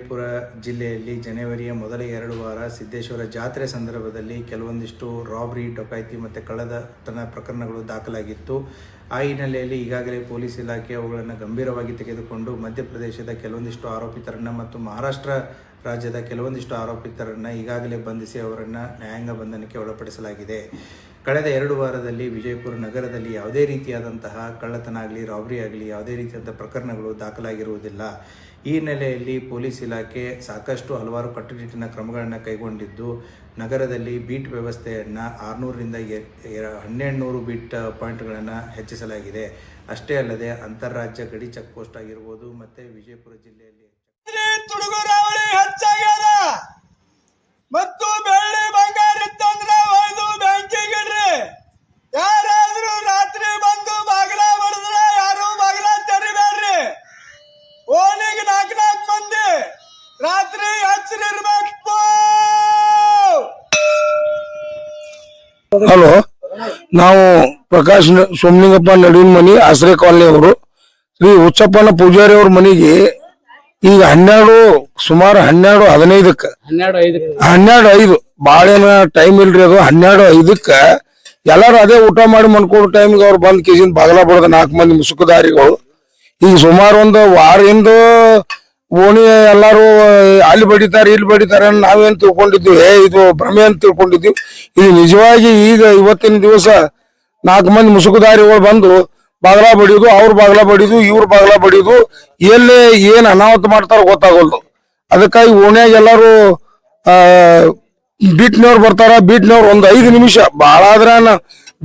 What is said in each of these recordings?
ವಿಜಯಪುರ ಜಿಲ್ಲೆಯಲ್ಲಿ ಜನವರಿಯ ಮೊದಲ 2 ವಾರ ಸಿದ್ದೇಶ್ವರ ಜಾತ್ರೆ ಸಂದರ್ಭದಲ್ಲಿ ಕೆಲವೊಂದಿಷ್ಟು ರಾಬರಿ, ಡಕಾಯಿತಿ ಮತ್ತು ಕಳ್ಳತನ ಪ್ರಕರಣಗಳು ದಾಖಲಾಗಿತ್ತು. ಆ ಹಿನ್ನೆಲೆಯಲ್ಲಿ ಈಗಾಗಲೇ ಪೊಲೀಸ್ ಇಲಾಖೆ ಅವುಗಳನ್ನು ಗಂಭೀರವಾಗಿ ತೆಗೆದುಕೊಂಡು ಮಧ್ಯಪ್ರದೇಶದ ಕೆಲವೊಂದಿಷ್ಟು ಆರೋಪಿತರನ್ನು ಮತ್ತು ಮಹಾರಾಷ್ಟ್ರ ರಾಜ್ಯದ ಕೆಲವೊಂದಿಷ್ಟು ಆರೋಪಿತರನ್ನು ಈಗಾಗಲೇ ಬಂಧಿಸಿ ಅವರನ್ನು ನ್ಯಾಯಾಂಗ ಬಂಧನಕ್ಕೆ ಒಳಪಡಿಸಲಾಗಿದೆ. ಕಳೆದ 2 ವಾರದಲ್ಲಿ ವಿಜಯಪುರ ನಗರದಲ್ಲಿ ಯಾವುದೇ ರೀತಿಯಾದಂತಹ ಕಳ್ಳತನ ಆಗಲಿ, ರಾಬರಿ ಆಗಲಿ, ಯಾವುದೇ ರೀತಿಯಾದ ಪ್ರಕರಣಗಳು ದಾಖಲಾಗಿರುವುದಿಲ್ಲ. ಈ ಹಿನ್ನೆಲೆಯಲ್ಲಿ ಪೊಲೀಸ್ ಇಲಾಖೆ ಸಾಕಷ್ಟು ಹಲವಾರು ಕಟ್ಟುನಿಟ್ಟಿನ ಕ್ರಮಗಳನ್ನು ಕೈಗೊಂಡಿದ್ದು, ನಗರದಲ್ಲಿ ಬೀಟ್ ವ್ಯವಸ್ಥೆಯನ್ನು 600ರಿಂದ 1200 ಬೀಟ್ ಪಾಯಿಂಟ್ಗಳನ್ನು ಹೆಚ್ಚಿಸಲಾಗಿದೆ. ಅಷ್ಟೇ ಅಲ್ಲದೆ ಅಂತಾರಾಜ್ಯ ಗಡಿ ಚೆಕ್ ಪೋಸ್ಟ್ ಆಗಿರ್ಬೋದು ಮತ್ತು ವಿಜಯಪುರ ಜಿಲ್ಲೆಯಲ್ಲಿ ಮತ್ತು ಬೆಳ್ಳಿ ಬಂಗಾರ ಇತ್ತಂದ್ರೆ ಒಯ್ದು ಬ್ಯಾಂಕಿಗೆ ಇಡ್ರಿ. ಯಾರಾದ್ರೂ ರಾತ್ರಿ ಬಂದು ಬಾಗಿಲ ಬಡಿದ್ರೆ ಯಾರು ಬಾಗಿಲ ತೆರಿಬೇಡ್ರಿ. ಓಣಿಗೆ 4 ಮಂದಿ ರಾತ್ರಿ ಹಚ್ಚರಿರ್ಬೇಕು. ಹಲೋ, ನಾವು ಪ್ರಕಾಶ್ ಸೋಮಲಿಂಗಪ್ಪ ನಡುವಿನ ಮನಿ ಆಶ್ರಯ ಕಾಲನಿ ಅವರು. ಶ್ರೀ ಹುಚ್ಚಪ್ಪನ ಪೂಜಾರಿ ಅವ್ರ ಮನೆಗೆ ಈಗ ಸುಮಾರು 12:15 12:05 ಬಾಳೇನ ಟೈಮ್ ಇಲ್ರಿ. ಅದು 12:05 ಎಲ್ಲಾರು ಅದೇ ಊಟ ಮಾಡಿ ಮನ್ಕೊಡೋ ಟೈಮ್ಗೆ ಅವ್ರು ಬಂದ್ ಕೇಸಿಂದ ಬಾಗಲ ಬಡದ 4 ಮಂದಿ ಮುಸುಕುದಾರಿಗಳು. ಈಗ ಸುಮಾರು ಒಂದು ವಾರದಿಂದ ಓಣಿ ಎಲ್ಲಾರು ಅಲ್ಲಿ ಬಡಿತಾರೆ ಇಲ್ಲಿ ಬಡಿತಾರೆ ನಾವೇನ್ ತಿಳ್ಕೊಂಡಿದ್ವಿ, ಇದು ಭ್ರಮೆ ಅಂತ ತಿಳ್ಕೊಂಡಿದ್ವಿ. ಇದು ನಿಜವಾಗಿ ಈಗ ಇವತ್ತಿನ ದಿವಸ 4 ಮಂದಿ ಮುಸುಕುದಾರಿಗಳು ಬಂದು ಬಾಗಲ ಬಡಿಯೋದು, ಅವ್ರ ಬಾಗಲ ಬಡಿಯೋದು, ಇವ್ರ ಬಾಗಲ ಬಡಿಯೋದು, ಎಲ್ಲಿ ಏನ್ ಅನಾಹುತ ಮಾಡ್ತಾರ ಗೊತ್ತಾಗೋಲ್ದು. ಅದಕ್ಕಾಗಿ ಓಣ್ಯಾಗ ಎಲ್ಲಾರು ಬೀಟ್ನವ್ರು ಬರ್ತಾರ. ಬೀಟ್ನವ್ರು ಒಂದು 5 ನಿಮಿಷ ಭಾಳ ಆದ್ರ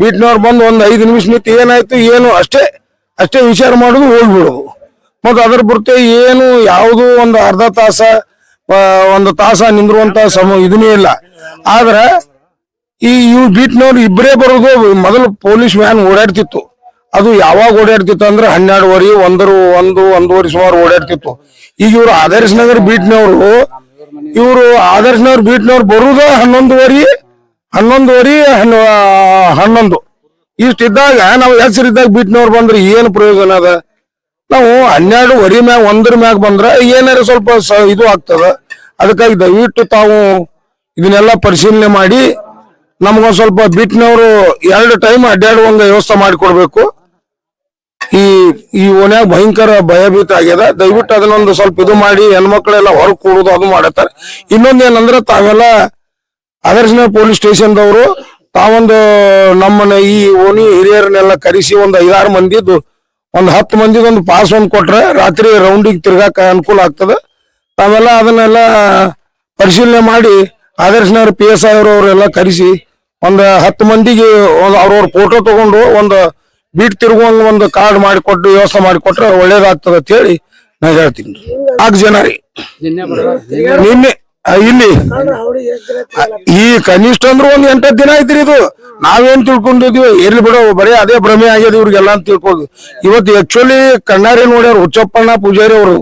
ಬೀಟ್ನವ್ರು ಬಂದು ಒಂದು 5 ನಿಮಿಷ ನಿಂತು ಏನಾಯ್ತು ಏನು ಅಷ್ಟೇ ವಿಚಾರ ಮಾಡೋದು, ಹೋಗ್ಬಿಡೋದು. ಮತ್ತು ಅದ್ರ ಬುರ್ತೆ ಏನು ಯಾವುದು ಒಂದು ಅರ್ಧ ತಾಸ 1 ತಾಸ ನಿಂದ್ರುವಂತ ಇದನ್ನೇ ಇಲ್ಲ. ಆದ್ರ ಇವ್ ಬೀಟ್ನವ್ರು ಇಬ್ಬರೇ ಬರೋದು. ಮೊದಲು ಪೊಲೀಸ್ ವ್ಯಾನ್ ಓಡಾಡ್ತಿತ್ತು. ಅದು ಯಾವಾಗ ಓಡಾಡ್ತಿತ್ತು ಅಂದ್ರೆ 12:30 1 ಸುಮಾರು ಓಡಾಡ್ತಿತ್ತು. ಈಗ ಇವ್ರು ಆದರ್ಶ ನಗರ್ ಬೀಟ್ನವ್ರು ಬರುದ 11:30 ಇಷ್ಟಿದ್ದಾಗ ನಾವು ಹೆಸರಿದ್ದಾಗ ಬೀಟ್ನವ್ರು ಬಂದ್ರೆ ಏನು ಪ್ರಯೋಜನ ಅದ? ನಾವು 12:30 ಮ್ಯಾಗ 1 ಮ್ಯಾಗ ಬಂದ್ರೆ ಏನಾರ ಸ್ವಲ್ಪ ಇದು ಆಗ್ತದ. ಅದಕ್ಕಾಗಿ ದಯವಿಟ್ಟು ತಾವು ಇದನ್ನೆಲ್ಲ ಪರಿಶೀಲನೆ ಮಾಡಿ ನಮ್ಗೊಂದ್ ಸ್ವಲ್ಪ ಬೀಟ್ನವ್ರು 2 ಟೈಮ್ ಅಡ್ಡಾಡುವಂಗ ವ್ಯವಸ್ಥೆ ಮಾಡಿಕೊಡ್ಬೇಕು. ಈ ಓಣ್ಯಾಗ ಭಯಂಕರ ಭಯಭೀತ ಆಗ್ಯದ. ದಯವಿಟ್ಟು ಅದನ್ನೊಂದು ಸ್ವಲ್ಪ ಇದು ಮಾಡಿ ಹೆಣ್ಮಕ್ಳೆಲ್ಲ ಹೊರಗೆ ಕೂಡುದು ಅದು ಮಾಡತ್ತಾರೆ. ಇನ್ನೊಂದೇನಂದ್ರೆ ತಾವೆಲ್ಲ ಆದರ್ಶನ ಪೊಲೀಸ್ ಸ್ಟೇಷನ್ದವರು ತಾವೊಂದು ನಮ್ಮನ್ನ ಈ ಓಣಿ ಹಿರಿಯರನ್ನೆಲ್ಲ ಕರೆಸಿ ಒಂದು 5-6 ಮಂದಿದ್ದು ಒಂದು 10 ಮಂದಿದೊಂದು ಪಾಸ್ ಒಂದು ಕೊಟ್ರೆ ರಾತ್ರಿ ರೌಂಡಿಗೆ ತಿರ್ಗಾಕ ಅನುಕೂಲ ಆಗ್ತದೆ. ತಾವೆಲ್ಲ ಅದನ್ನೆಲ್ಲ ಪರಿಶೀಲನೆ ಮಾಡಿ ಆದರ್ಶನವ್ರ PSI ಅವರೆಲ್ಲ ಕರೆಸಿ ಒಂದು 10 ಮಂದಿಗೆ ಅವ್ರವ್ರ ಫೋಟೋ ತಗೊಂಡು ಒಂದು ಬೀಟ್ ತಿರುಗುವಂಗ ಒಂದು ಕಾರ್ಡ್ ಮಾಡಿಕೊಟ್ಟು ವ್ಯವಸ್ಥೆ ಮಾಡಿಕೊಟ್ರೆ ಒಳ್ಳೇದಾಗ್ತದೆ ಅಂತ ಹೇಳಿ ನಾ ಹೇಳ್ತೀನಿ. 4 ಜನ ರೀ ನಿನ್ನೆ ಇಲ್ಲಿ ಈ ಕನಿಷ್ಠ ಅಂದ್ರೆ ಒಂದು 8 ದಿನ ಐತ್ರಿ. ಇದು ನಾವೇನ್ ತಿಳ್ಕೊಂಡಿದ್ವಿ, ಎಲ್ಲಿ ಬಿಡೋ ಬರೀ ಅದೇ ಭ್ರಮೆ ಆಗ್ಯದ ಇವ್ರಿಗೆಲ್ಲ ಅಂತ ತಿಳ್ಕೊಂಡು. ಇವತ್ತು ಆಕ್ಚುಲಿ ಕಣ್ಣಾರೆ ನೋಡ್ಯಾರ ಹುಚ್ಚಪ್ಪಣ್ಣ ಪೂಜಾರಿ ಅವರು.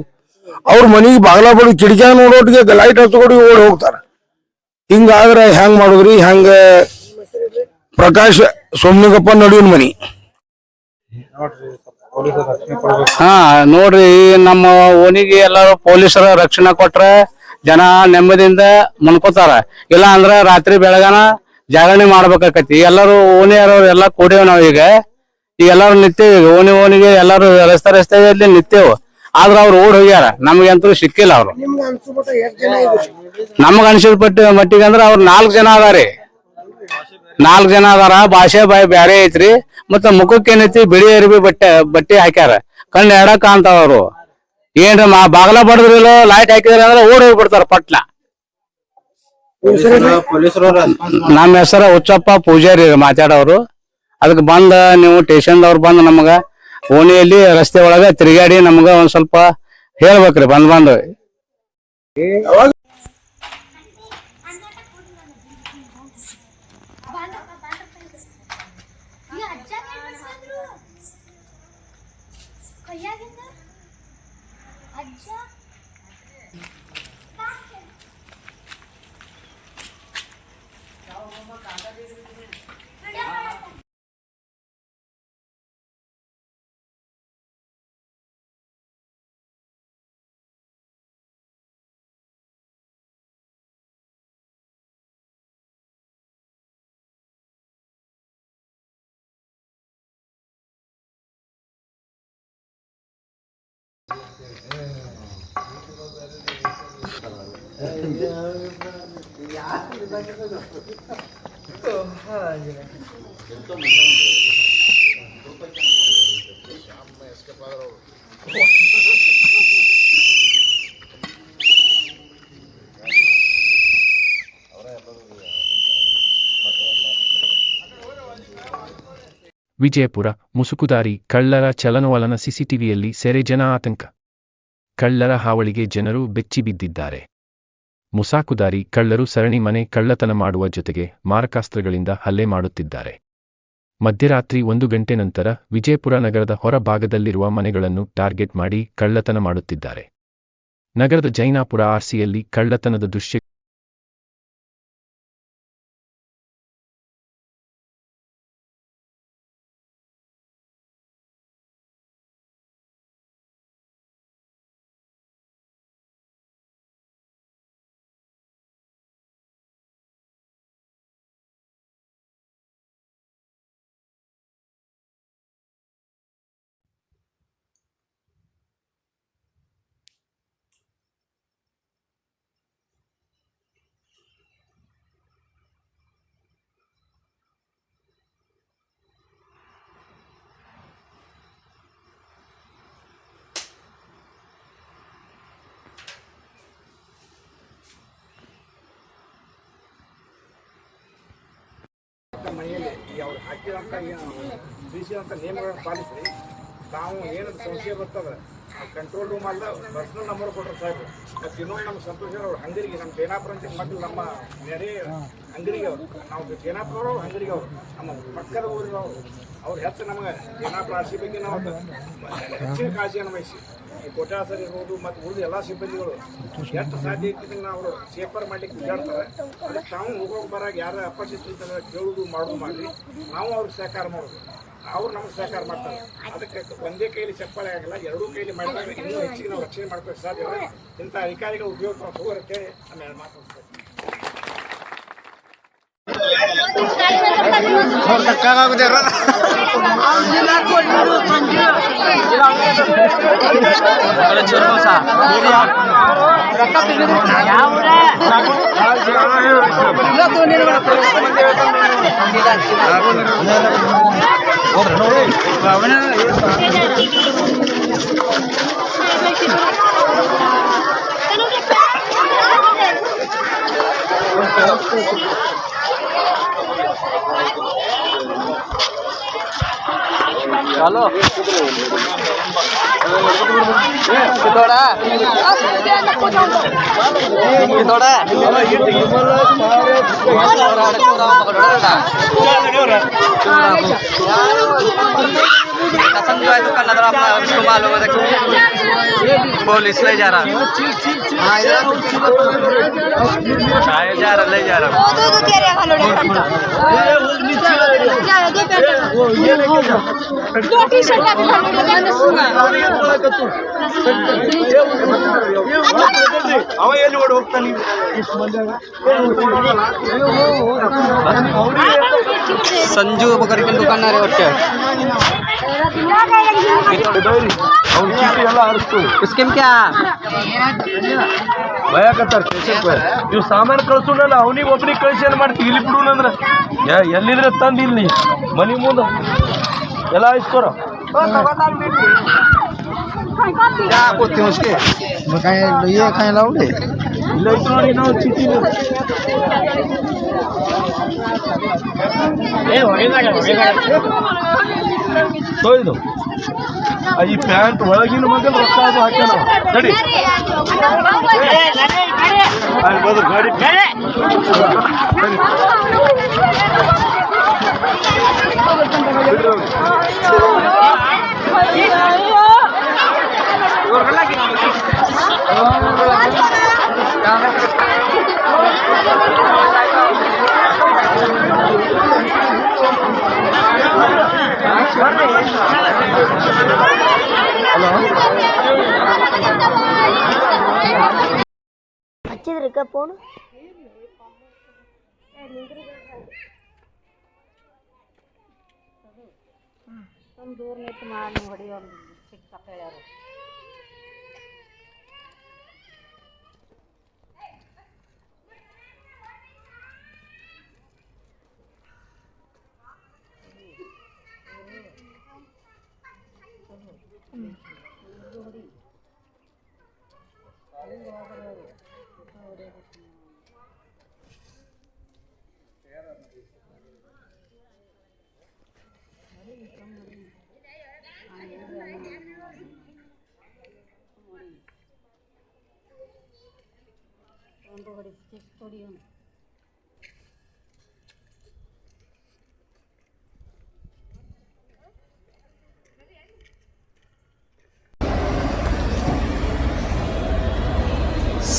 ಅವ್ರ ಮನಿಗೆ ಬಾಗಲ ಬಡಿ ಕಿಡಿಕ್ಯಾಗ ನೋಡೋಟಿಗೆ ಲೈಟ್ ಹಚ್ಕೊಂಡು ಓಡಿ ಹೋಗ್ತಾರ. ಹಿಂಗಾದ್ರೆ ಹೆಂಗ್ ಮಾಡುದ್ರಿ? ಹೆಂಗ? ಪ್ರಕಾಶ್ ಸೋಮಲಿಂಗಪ್ಪ ನಡುವಿನ ಮನಿ. ಹಾ ನೋಡ್ರಿ, ನಮ್ಮ ಓಣಿಗೆ ಎಲ್ಲಾರು ಪೊಲೀಸರ ರಕ್ಷಣೆ ಕೊಟ್ರ ಜನ ನೆಮ್ಮದಿಯಿಂದ ಮನ್ಕೋತಾರ. ಇಲ್ಲ ಅಂದ್ರ ರಾತ್ರಿ ಬೆಳಗಾನ ಜಾಗರಣೆ ಮಾಡ್ಬೇಕಾಕತಿ. ಎಲ್ಲಾರು ಓಣಿಯವ್ರು ಎಲ್ಲ ಕೂಡೇವ್ ನಾವೀಗ. ಈಗ ಎಲ್ಲಾರು ನಿಂತೇವಿ ಓಣಿಗೆ ಎಲ್ಲಾರು ರಸ್ತೆಯಲ್ಲಿ ನಿಂತೇವು. ಆದ್ರ ಅವ್ರು ಓಡ್ ಹೋಗ್ಯಾರ, ನಮ್ಗಂತೂ ಸಿಕ್ಕಿಲ್ಲ ಅವ್ರು. ನಮಗ್ ಅನ್ಸಿದ ಮಟ್ಟಿಗೆ ಅಂದ್ರ ಅವ್ರು 4 ಜನ ಅದಾರಿ. 4 ಜನ ಅದಾರ. ಭಾಷೆ ಬ್ಯಾರೆ ಐತ್ರಿ. ಮತ್ತ ಮುಖಕ್ಕೆ ಏನೈತಿ ಬಿಳಿ ಅರಿವಿ ಬಟ್ಟೆ ಹಾಕ್ಯಾರ. ಕಣ್ಣು ಎಡಕ್ ಕಾಣ್ತಾವ. ಅವ್ರು ಏನ್ರ ಬಾಗಲ ಬಡದ್ರಿಲ್ಲ ಲೈಟ್ ಹಾಕಿದ್ರ ಅಂದ್ರೆ ಓಡ್ ಹೋಗ್ಬಿಡ್ತಾರ ಪಟ್ಲ. ನಮ್ಮ ಹೆಸರ ಹುಚ್ಚಪ್ಪ ಪೂಜಾರಿ ಮಾತಾಡೋರು. ಅದಕ್ಕೆ ಬಂದ ನೀವು ಸ್ಟೇಷನ್ದವ್ರು ಬಂದ್ ನಮಗ ಓಣಿಯಲ್ಲಿ ರಸ್ತೆ ಒಳಗ ತಿರುಗಾಡಿ ನಮ್ಗ ಒಂದ್ ಸ್ವಲ್ಪ ಹೇಳ್ಬೇಕ್ರಿ. ಬಂದ್ ವಿಜಯಪುರ ಮುಸುಕುದಾರಿ ಕಳ್ಳರ ಚಲನವಲನ ಸಿಸಿಟಿವಿಯಲ್ಲಿ ಸೆರೆ ಜನ ಆತಂಕ. ಕಳ್ಳರ ಹಾವಳಿಗೆ ಜನರು ಬೆಚ್ಚಿಬಿದ್ದಿದ್ದಾರೆ. ಮುಸಾಕುದಾರಿ ಕಳ್ಳರು ಸರಣಿ ಮನೆ ಕಳ್ಳತನ ಮಾಡುವ ಜೊತೆಗೆ ಮಾರಕಾಸ್ತ್ರಗಳಿಂದ ಹಲ್ಲೆ ಮಾಡುತ್ತಿದ್ದಾರೆ. ಮಧ್ಯರಾತ್ರಿ 1 ಗಂಟೆ ನಂತರ ವಿಜಯಪುರ ನಗರದ ಹೊರ ಭಾಗದಲ್ಲಿರುವ ಮನೆಗಳನ್ನು ಟಾರ್ಗೆಟ್ ಮಾಡಿ ಕಳ್ಳತನ ಮಾಡುತ್ತಿದ್ದಾರೆ. ನಗರದ ಜೈನಾಪುರ ಆರ್ಸಿಯಲ್ಲಿ ಕಳ್ಳತನದ ದೃಶ್ಯ ಮನೆಯಲ್ಲಿ ಅವ್ರು ಹಾಕಿದಂಥ ಬೀಸಿದಂಥ ನಿಯಮಗಳನ್ನು ಪಾಲಿಸಿ ತಾವು ಏನು ಸಂಶಯ ಬರ್ತದೆ ಕಂಟ್ರೋಲ್ ರೂಮ್ ಅಲ್ಲ ಪರ್ಸನಲ್ ನಂಬರ್ ಕೊಟ್ಟರು ಸಾಹೇಬ್. ಮತ್ತು ಇನ್ನೊಂದು ನಮ್ಮ ಸಂತೋಷ ಅವ್ರು ಹಂಗರಿಗೆ ನಮ್ಮ ಜೇನಾಪುರ ಅಂತ ಮಕ್ಕಳು ನಮ್ಮ ನೆರೆ ಹಂಗರಿಗೆ ಅವರು ನಾವು ಜೇನಾಪುರ ಹಂಗರಿಗೆ ಅವರು ನಮ್ಮ ಪಕ್ಕದ ಊರಿನ ಅವ್ರು ಹೆಚ್ಚು ನಮಗೆ ಜೇನಾಪುರ ಆರ್ಸಿ ಬಗ್ಗೆ ನಾವು ಹೆಚ್ಚಿನ ಕಾಳಜಿಯನ್ನು ವಹಿಸಿ ಈ ಕೋಟಾಸರ್ ಇರ್ಬೋದು ಮತ್ತು ಉಳಿದ ಎಲ್ಲ ಸಿಬ್ಬಂದಿಗಳು ಎಷ್ಟು ಸಾಧ್ಯ ಇರ್ತಿದ್ರೆ ಅವರು ಸೇಫರ್ ಮಾಡ್ಲಿಕ್ಕೆ ವಿಚಾಡ್ತಾರೆ. ಅದಕ್ಕೆ ತಾವು ಹೋಗೋಕೆ ಬರಾಗ ಯಾರು ಅಪರಿಚಿತ ಇರ್ತಾರೆ ಕೇಳೋದು ಮಾಡೋದು ಮಾಡಿ ನಾವು ಅವ್ರಿಗೆ ಸಹಕಾರ ಮಾಡೋದು, ಅವ್ರು ನಮ್ಗೆ ಸಹಕಾರ ಮಾಡ್ತಾರೆ. ಅದಕ್ಕೆ ಒಂದೇ ಕೈಲಿ ಚಪ್ಪಾಳೆ ಆಗಲ್ಲ, ಎರಡೂ ಕೈಲಿ ಮಾಡಿದಾಗ ಇನ್ನೂ ಹೆಚ್ಚಿಗೆ ನಾವು ರಕ್ಷಣೆ ಮಾಡ್ಕೊಳ್ಳೋಕೆ ಸಾಧ್ಯ. ಇಂಥ ಅಧಿಕಾರಿಗಳ ಉಪಯೋಗ ನಾವು ತಗೋರುತ್ತೆ ಆಮೇಲೆ ಮಾತಾಡ್ತಾರೆ. चलो कितोड़ा कितोड़ा कसम जो है दुकानदार अपना उसको मालूम है पुलिस ले जा रहा ले जा रहा ಅವ ಎಲ್ಲಿ ಓಡಿ ಹೋಗ್ತಾನೆ? संजू करके दुकानदार है उसके स्कीम क्या ಭಯಕತ್ತಾರ ಸ್ಟೇಷನ್ ನೀವು ಸಾಮಾನು ಕಳ್ಸೋಣಲ್ಲ ಅವನಿಗೆ ಒಬ್ರಿಗೆ ಕಳಿಸಿ ಏನು ಮಾಡ್ತೀವಿ ಇಲ್ಲಿ ಬಿಡೋಣ ಅಂದ್ರೆ ಎಲ್ಲಿದ್ರೆ ತಂದು ಇಲ್ಲಿ ಮನೆ ಮುಂದೆ ಎಲ್ಲ ಆಯ್ಸ್ಕೊರ क्या बोलते हैं उसके ये कहीं लाओगे ಇಲ್ಲ ಐತೆ ನೋಡಿ ನಾವು ಚೀಟಿ ತೊಯ್ದು ಈ ಪ್ಯಾಂಟ್ ಒಳಗಿನ ಮಗನ ರೊಕ್ಕ ಅದು ಹಾಕ್ಯಾನ ನಡಿ ಅಲ್ಲಿ ಬಂದು ಗಾಡಿ ಹಚ್ಚಿದ್ರಿಕ ಫೋನ್ ದೂರ ನಿಂತು ಮಾಡಿ ಹೊಡಿ ಒಂದು ಸಿಕ್ಕ ಹೇಳ್ಯಾರ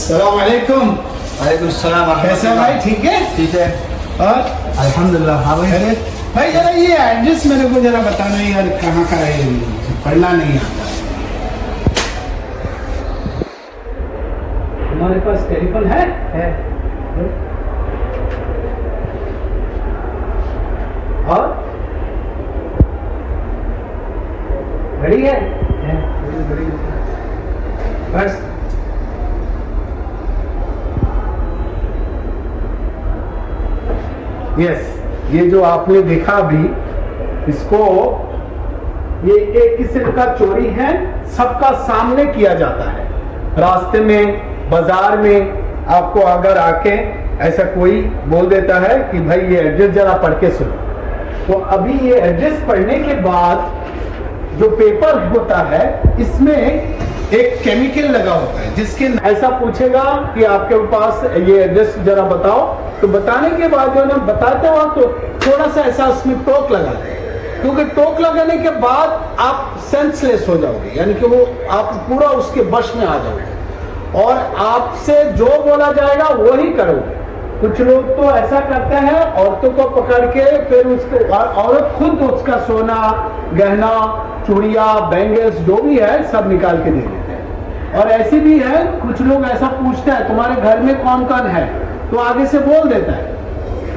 सलामकुम। वालेकुम सलाम। कैसे भाई, ठीक है? ठीक है और अल्हम्दुलिल्लाह। हाँ भाई। अरे भाई जरा ये एड्रेस मेरे को जरा बताना यार, कहाँ का है? पढ़ना नहीं आता। हमारे पास टेलीफोन है? और घड़ी है? बस यस, ये जो आपने देखा अभी, इसको ये एक किस्म का चोरी है, सबका सामने किया जाता है। रास्ते में, बाजार में आपको अगर आके ऐसा कोई बोल देता है कि भाई ये एड्रेस जरा पढ़ के सुनो, तो अभी ये एड्रेस पढ़ने के बाद जो पेपर होता है इसमें एक केमिकल लगा होता है, जिसके ऐसा पूछेगा कि आपके पास ये एड्रेस जरा बताओ, तो बताने के बाद जो ना बताते हो तो थोड़ा सा ऐसा उसमें टोक लगा दें, क्योंकि टोक लगाने के बाद आप सेंसलेस हो जाओगे, यानी कि वो आप पूरा उसके वश में आ जाओगे और आपसे जो बोला जाएगा वो ही करोगे। कुछ लोग तो ऐसा करते हैं, औरतों को पकड़ के फिर उसको औरत खुद उसका सोना, गहना, चूड़िया, बैंगल्स जो भी है सब निकाल के दे देते हैं। और ऐसी भी है, कुछ लोग ऐसा पूछते हैं तुम्हारे घर में कौन कौन है, तो आगे से बोल देता है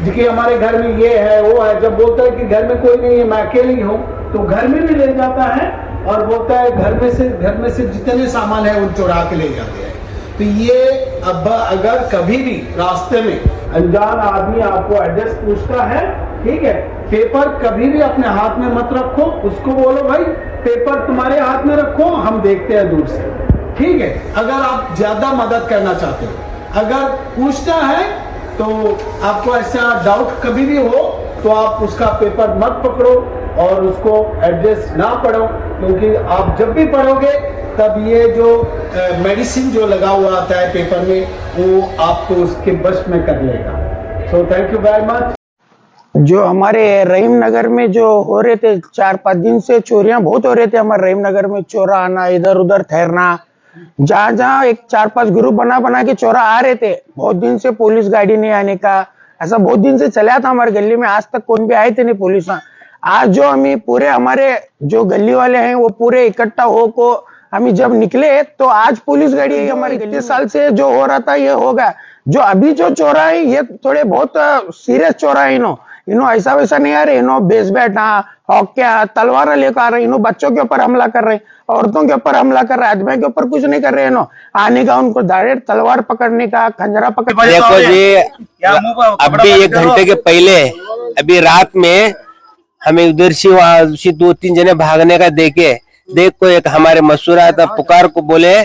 कि हमारे घर में ये है वो है। जब बोलता है कि घर में कोई नहीं है, मैं अकेली हूँ, तो घर में भी ले जाता है और बोलता है घर में से जितने सामान है वो चुरा के ले जाते हैं। तो ये अब अगर कभी भी रास्ते में अनजान आदमी आपको एड्रेस पूछता है, ठीक है, पेपर कभी भी अपने हाथ में मत रखो, उसको बोलो भाई पेपर तुम्हारे हाथ में रखो, हम देखते हैं दूर से, ठीक है। अगर आप ज्यादा मदद करना चाहते हो, अगर पूछता है तो आपको ऐसा डाउट कभी भी हो तो आप उसका पेपर मत पकड़ो और उसको एड्रेस ना पढ़ो, क्योंकि आप जब भी पढ़ोगे तब ये जो मेडिसिन जो लगा हुआ आता है पेपर में वो आपको उसके बस में कर लेगा। So thank you very much. जो हमारे रहीम नगर में जो हो रहे थे 4-5 दिन से चोरियां बहुत हो रहे थे हमारे रहीम नगर में, चोरा आना, इधर उधर ठहरना, जहाँ जहाँ एक 4-5 ग्रुप बना के चोरा आ रहे थे। बहुत दिन से पुलिस गाड़ी नहीं आने का, ऐसा बहुत दिन से चला था हमारे गली में, आज तक कौन भी आए थे नहीं पुलिस। आज जो हमें पूरे हमारे जो गली वाले हैं वो पूरे इकट्ठा हो को हम जब निकले तो आज पुलिस गाड़ी है हमारे गली। 30 साल से जो हो रहा था ये होगा। जो अभी जो चोरा है ये थोड़े बहुत सीरियस चोरा है। इनो ऐसा वैसा नहीं आ रहे, इनो बेस बैठा हॉक्या तलवार लेकर आ रहे, इनो बच्चों के ऊपर हमला कर रहे, औरतों के ऊपर हमला कर रहे, आदमी के ऊपर कुछ नहीं कर रहे। इनो आने का उनको डायरेक्ट तलवार पकड़ने का, खंजरा पकड़। देखो जी, अभी 1 घंटे के पहले अभी रात में हमें उधर से वहां से 2-3 जने भागने का देख को एक हमारे मसूरा था, पुकार को बोले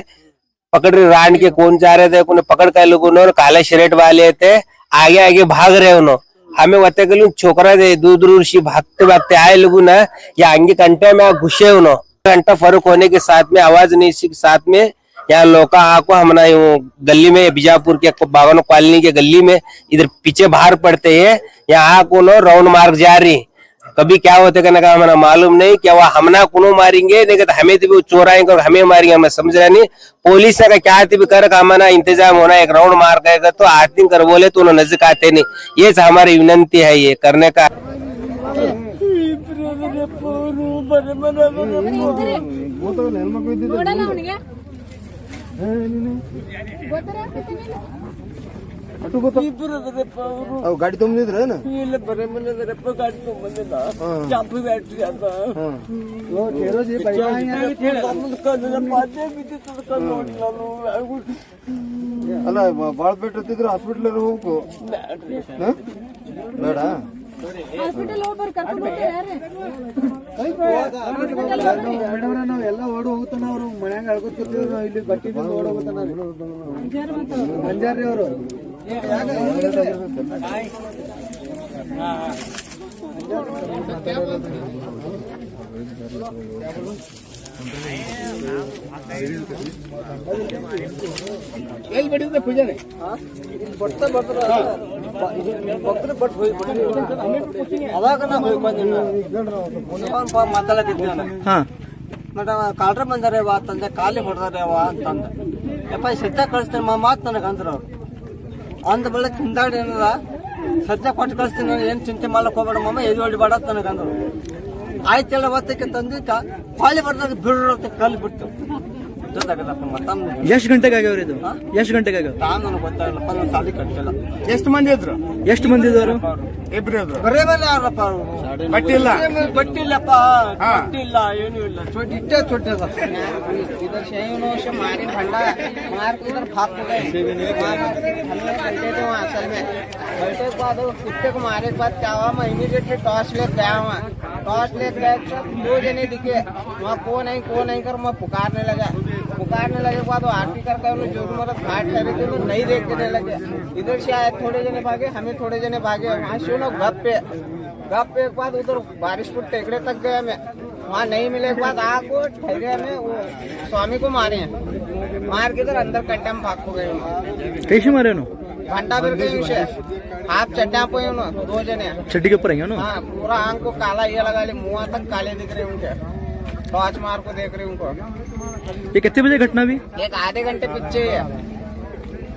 पकड़ रहे, रान के कौन जा रहे थे, पकड़ कर लोगों ने, काले शर्ट वाले थे, आगे आगे भाग रहे उन्होंने। हमें वते के छोकरा दे दूर दूर से भागते आए लोगों ना, या आगे घंटे में घुसे उन्होंने। घंटा फर्क होने के साथ में आवाज नहीं सी साथ में यहाँ लोका आको हमना गली में बीजापुर के बावन कॉलोनी के गली में इधर पीछे बाहर पड़ते है, यहाँ आको राउंड मार्ग जा रही। कभी क्या होते का हमें मालूम नहीं, क्या वह हमना कुनो मारेंगे नहीं तो हमें तो चोराएंगे और हमें मारेंगे, हमें समझ रहा नहीं। पुलिस का क्या कर हमारा इंतजाम होना, एक राउंड मार गएगा तो 8 दिन कर बोले तो उन्हें नजक आते नहीं। ये हमारी विनंती है ये करने का। ಗಾಡಿ ತುಂಬಿದ್ರ ಇಲ್ಲ ಬರೇ ಮನೆದರಪ್ಪ ಗಾಡಿ ತೊಗೊಂಬಂದಿಲ್ಲ ಚಾಪು ಬ್ಯಾಟ್ರಿ ಅದ ಅಲ್ಲ ಬಾಳ್ ಬಿಟ್ಟಿದ್ರು ಹಾಸ್ಪಿಟಲ್ ಹೋಗ್ಬೇಕು ಬೇಡ ನಾವೆಲ್ಲ ಓಡಿ ಹೋಗ್ತಾನ ಅವ್ರು ಮನ್ಯಾಗ ಅಳ್ಕೊತಿರ್ತೀವಿ ನಾವು ಇಲ್ಲಿ ಬಟ್ಟಿ ಓಡಿ ಹೋಗ್ತಾನ ಮಂಜಾರಿ ಅವರು ಎಲ್ಲಿ ಬಡಿದ ಪೂಜಾನೆ ಮಟ ಕಾಲ್ರ ಬಂದಾರೇವ ಅಂತಂದೆ ಖಾಲಿ ಹೊಡೆದಾರೇವ ಅಂತಂದೆ ಯಪ್ಪ ಸದ್ಯ ಕಳಿಸ್ತೇನೆ ಮಾತು ನನಗೆ ಅಂದ್ರು ಅವ್ರು ಅಂದ ಬೆಳಗ್ಗೆ ಹಿಂದಾಡಿ ಏನದ ಸದ್ಯ ಕೊಟ್ಟು ಕಳಿಸ್ತೀನಿ ನಾನು ಏನು ಚಿಂತೆ ಮಾಡ್ಲಕ್ಕೆ ಹೋಗ್ಬೇಡ ಮಮ್ಮ ಎದು ಹೊಡಿಬೇಡ ಅಂತ ನನಗೆ ಅಂದ್ರು ಆಯ್ತೆಲ್ಲ ಒತ್ತಕ್ಕೆ ತಂದು ಖಾಲಿ ಬರ್ದಾಗ ಬಿಡೋತ್ತೆ ಕಲ್ಲು ಬಿಟ್ಟು ಎಷ್ಟು ಗಂಟೆಗೆ ಆಗ್ಯಾವ್ರಿ ಇದು ಎಷ್ಟು ಗಂಟೆಗೆ ಆಗ್ಯಾವ ನನಗೆ ಗೊತ್ತಾಗಿಲ್ಲಪ್ಪ ನಾನು ಸಾಲಿ ಕಟ್ಟಿಲ್ಲ ಎಷ್ಟು ಮಂದಿ ಇದ್ರು ಎಷ್ಟು ಮಂದಿ ಇದ್ರು ಇಬ್ರು ಬರೇ ಮೇಲೆ ಯಾರಪ್ಪ ಅವರು ಬಟ್ಟಿ ಇಲ್ಲ ಬಟ್ಟಿ ಇಲ್ಲಪ್ಪ ಬಟ್ಟಿ ಇಲ್ಲ ಏನೂ ಇಲ್ಲ ಇಟ್ಟೇ ಚೊಟ್ಟೆ ಅದ इधर शेवनो से मारे भंडा मार के इधर भाग गए हम बैठे थे वहाँ असल में बैठे के बाद कुत्ते को मारे के बाद क्या हुआ मैं इमीडिएटली टॉर्च ले गया वहाँ टॉर्च ले गया तो 2 जने दिखे वहाँ को नहीं कर मैं पुकारने लगे के बाद वो आरती करके उन्हें जो मरद घाट करे थे तो नहीं देखने लगे इधर से आए थोड़े जने भागे हमें थोड़े जने भागे वहाँ से लोग गप पे के बाद उधर बारिश पुर टेकड़े तक गए मैं वहाँ नहीं मिले के बाद आको ठहरे में वो स्वामी को मारे हैं मार के इधर अंदर कट्टा में भाग को गए कैसे मारे नो घंटा भर के विषय आप चड्डा पे 2 जने चड्डी के ऊपर है ना हाँ पूरा आंख को काला ये लगा ले मुँह तक काले दिख रहे उनके टॉर्च मार को देख रहे उनको ये कितने बजे घटना भी एक आधे घंटे पीछे है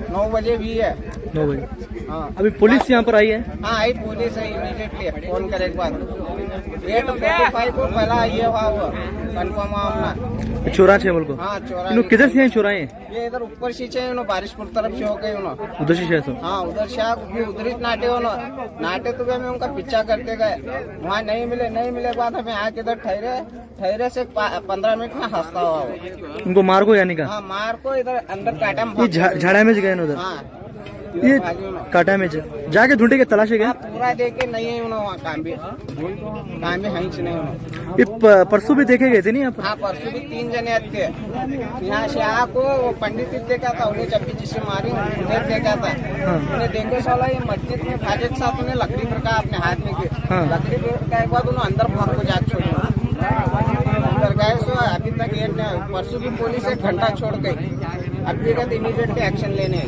9 बजे भी है 9 बजे हाँ अभी पुलिस यहाँ पर आई है हाँ आई पुलिस है इमीडिएटली फोन करे के बाद 8:45 को पहला ये हुआ कंफर्म मामला चोरा छे बोल को हाँ चोरा इन्हों किधर से हैं चोराए ये इधर ऊपर सींचे बारिशपुर तरफ से हो गए उन्होंने उधर से शायद हाँ उधर से उधर ही नाटे नाटे तो हमें उनका पीछा करते गए वहाँ नहीं मिले बाद हमें आके इधर ठहरे से 15 मिनट में हंसता हुआ उनको मार को यानी का हाँ मार को इधर अंदर काटा में झाड़ा में गए उधर हाँ ये काटा में जाके ढूंढे के तलाशे गए पूरा देखे नहीं है उन्होंने वहाँ काम भी हंस नहीं उन्होंने ये परसों भी देखे गए थे नहीं यहाँ पर हाँ परसों भी 3 जने थे यहाँ से आको वो पंडित देखा था उन्हें चप्पी जिससे मारी उन्हें देखा था उन्हें देखे साला ये मस्जिद में भागे के साथ उन्हें लकड़ी रखा अपने हाथ में लकड़ी के बाद उन्होंने अंदर भाग को जाके छोड़ी अंदर गए सो अभी तक ये परसों भी पुलिस 1 घंटा छोड़ गई अभी तक इमीडिएटली एक्शन लेने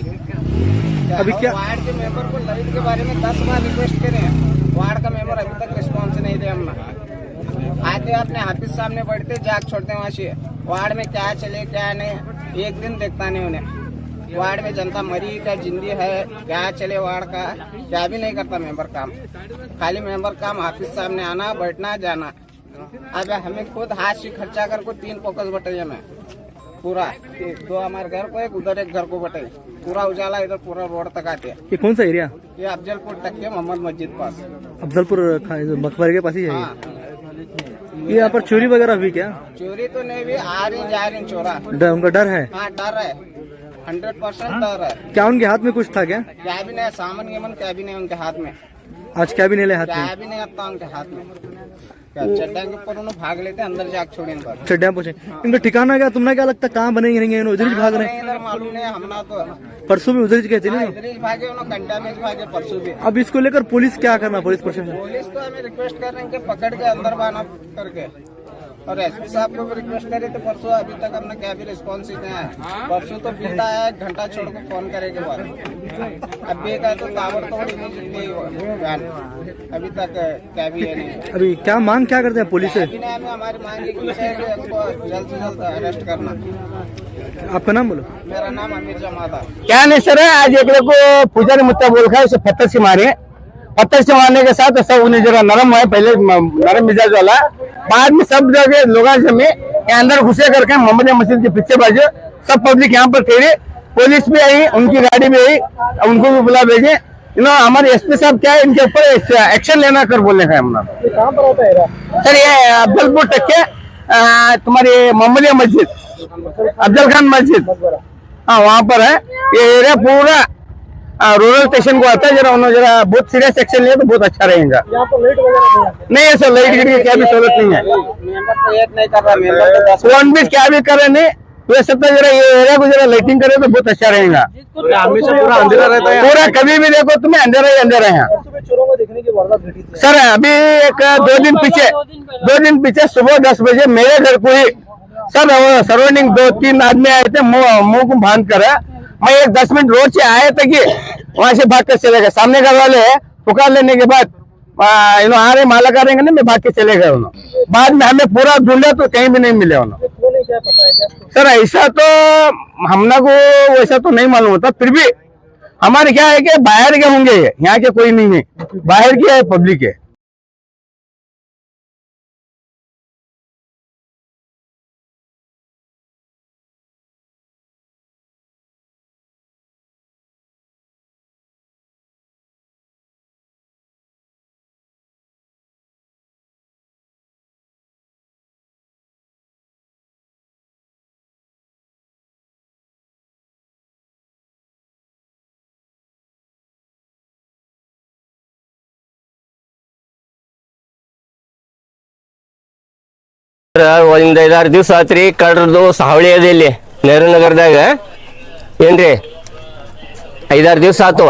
अभी क्या वार्ड के मेंबर को ललित के बारे में 10 बार रिक्वेस्ट करे हैं वार्ड का मेंबर अभी तक रिस्पॉन्स नहीं दे हमने आते अपने ऑफिस सामने बैठते जाग छोड़ते वहाँ से वार्ड में क्या चले क्या नहीं एक दिन देखता नहीं उन्हें वार्ड में जनता मरी क्या जिंदी है क्या चले वार्ड का क्या भी नहीं करता मेंबर काम खाली मेंबर काम ऑफिस सामने आना बैठना जाना अब हमें खुद हाथ से खर्चा कर को 3 फोकस बटाइए में पूरा 2 हमारे घर को एक उधर एक घर को बटाई पूरा उजाला इधर पूरा रोड तक आते हैं ये कौन सा एरिया ये अफजलपुर तक के मोहम्मद मस्जिद पास अफजलपुर मकबरे के पास ही है हाँ ये यहाँ पर चोरी वगैरह हुई क्या चोरी तो नहीं भी आ रही जा रही चोरा उनका डर है हाँ डर है 100% डर है क्या उनके हाथ में कुछ था क्या क्या भी नहीं सामान गेमन क्या भी नहीं उनके हाथ में आज क्या भी नहीं ले हाथ क्या में भी नहीं आता उनके हाथ में क्या चड्डा के ऊपर उन्होंने भाग लेते अंदर जाके छोड़े इनका चड्डा पूछे इनका ठिकाना क्या तुमने क्या लगता कहाँ बने रहेंगे उधर ही भाग रहे हैं इधर मालूम नहीं हमना तो परसों भी उधर ही कहते नहीं इधर ही भागे उन्होंने घंटा में भागे परसों भी अब इसको लेकर पुलिस क्या करना पुलिस प्रशासन पुलिस को हमें रिक्वेस्ट कर रहे हैं कि पकड़ के अंदर बाना करके और एसपी साहब को भी रिक्वेस्ट करे तो परसों अभी तक हमने क्या भी रिस्पॉन्स ही नहीं आया परसों तो बीता है 1 घंटा छोड़ के फोन करे के बाद अभी का तो ताबड़तोड़ इमीडिएटली अभी तक क्या भी है नहीं अभी क्या मांग क्या करते हैं पुलिस से हमें हमारी मांग है कि हमको जल्द से जल्द अरेस्ट करना आपका नाम बोलो मेरा नाम अमीर जमादा क्या नहीं सर आज एक को पुजारी मुद्दा बोल रखा है उसे पत्थर से मारे के साथ ऐसा उन्हें जरा नरम है पहले नरम मिजाज वाला बाद में सब जगह लोग अंदर घुसे करके मोहम्मद मस्जिद के पीछे बाजू सब पब्लिक यहाँ पर ठहरे पुलिस भी आई उनकी गाड़ी भी आई उनको भी बुला भेजे हमारे एसपी साहब क्या है इनके ऊपर एक्शन लेना कर बोलने का हमने कहाँ पर होता है सर ये अफजलपुर तक के तुम्हारी मोहम्मद मस्जिद अफजल खान मस्जिद हाँ वहाँ पर है ये एरिया पूरा रूरल स्टेशन को आता है, जरा उन्होंने जरा बहुत सीरियस एक्शन लिया तो बहुत अच्छा रहेगा। यहाँ पर लाइट वगैरह नहीं है सर, लाइट की क्या भी सहूलत नहीं है। मेंबर तो एक नहीं कर रहा, मेंबर तो 10 वन भी क्या भी करे नहीं, वैसे तो जरा ये एरिया को जरा लाइटिंग करे तो बहुत अच्छा रहेगा। हमेशा पूरा अंधेरा रहता है। पूरा कभी भी देखो तुम्हें अंधेरा ही अंधेरा है। सुबह चोरों को देखने की वारदात घटी थी। सर अभी एक 2 दिन पीछे सुबह 10 बजे मेरे घर को ही सर सराउंडिंग 2-3 आदमी आए थे, मुंह को बांध कर। मैं एक 10 मिनट रोड से आया था कि वहां से भाग कर चले गए। सामने घर वाले पुकार लेने के बाद आ रहे माला करेंगे ना, मैं भाग के चले गए उन्होंने। बाद में हमें पूरा ढूंढा तो कहीं भी नहीं मिले उन्होंने। क्या पता है क्या? सर ऐसा तो हमना को वैसा तो नहीं मालूम होता, फिर भी हमारे क्या है कि बाहर के होंगे, यहाँ के कोई नहीं है, बाहर के है, पब्लिक है। ಒಂದ್ 5-6 ದಿವಸ ಆತ್ರಿ ಕಳ್ರದು ಸಾವಳಿ ಅದ ಇಲ್ಲಿ ನೆಹರು ನಗರದಾಗ ಏನ್ರಿ 5-6 ದಿವಸ ಆತು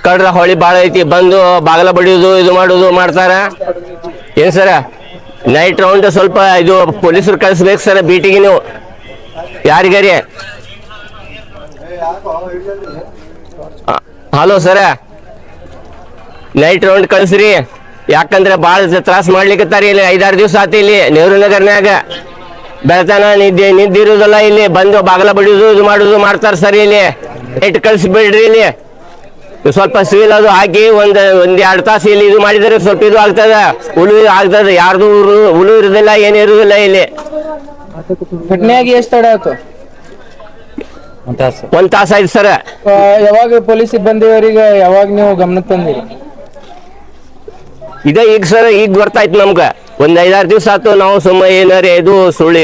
ಕಳ್ರ ಹಾವಳಿ ಬಾಳ ಐತಿ ಬಂದು ಬಾಗಲ ಬಡಿಯೋದು ಇದು ಮಾಡೋದು ಮಾಡ್ತಾರ ಏನ್ ಸರ ನೈಟ್ ರೌಂಡ್ ಸ್ವಲ್ಪ ಇದು ಪೊಲೀಸರು ಕಳಿಸ್ಬೇಕು ಸರ ಬೀಟಿಗೆ ನೀವು ಯಾರಿಗಾರಿ ಹಲೋ ಸರ ನೈಟ್ ರೌಂಡ್ ಕಳಿಸ್ರಿ ಯಾಕಂದ್ರೆ ಬಾಳ ತ್ರಾಸ ಮಾಡ್ಲಿಕ್ಕತ್ತಾರ ಇಲ್ಲಿ 5-6 ದಿವಸ ಆತ ಇಲ್ಲಿ ನೆಹರು ನಗರ್ನಾಗ ಬೆಳತನ ನಿದ್ದಿರುವುದಲ್ಲ ಇಲ್ಲಿ ಬಂದು ಬಾಗಲ ಬಡಿಯೋದು ಇದು ಮಾಡೋದು ಮಾಡ್ತಾರ ಸರ್ ಇಲ್ಲಿ ನೈಟ್ ಕಳಿಸ್ಬಿಡ್ರಿ ಇಲ್ಲಿ ಸ್ವಲ್ಪ ಸಿವಿಲ್ ಅದು ಹಾಕಿ ಒಂದ್ 2 ತಾಸು ಇಲ್ಲಿ ಇದು ಮಾಡಿದ್ರೆ ಸ್ವಲ್ಪ ಇದು ಆಗ್ತದ ಹುಳು ಆಗ್ತದ ಯಾರ್ದು ಹುಳು ಇರುದಿಲ್ಲ ಏನು ಇರುದಿಲ್ಲ ಇಲ್ಲಿ ಘಟನೆಯಾಗಿ ಎಷ್ಟು ತಡ ಆಯ್ತು? 1 ತಾಸು ಆಯ್ತು ಸರ್ ಯಾವಾಗ ಪೊಲೀಸ್ ಸಿಬ್ಬಂದಿಯವರಿಗೆ ಯಾವಾಗ ನೀವು ಗಮನಕ್ಕೆ ತಂದಿರಿ? ಇದ ಈಗ ಸರ್ ಈಗ ಗೊತ್ತಾಯ್ತು ನಮ್ಗ ಒಂದ್ 5-6 ದಿವಸ ಆತು ನಾವು ಸುಮ್ಮ ಏನಾರ ಇದು ಸುಳ್ಳು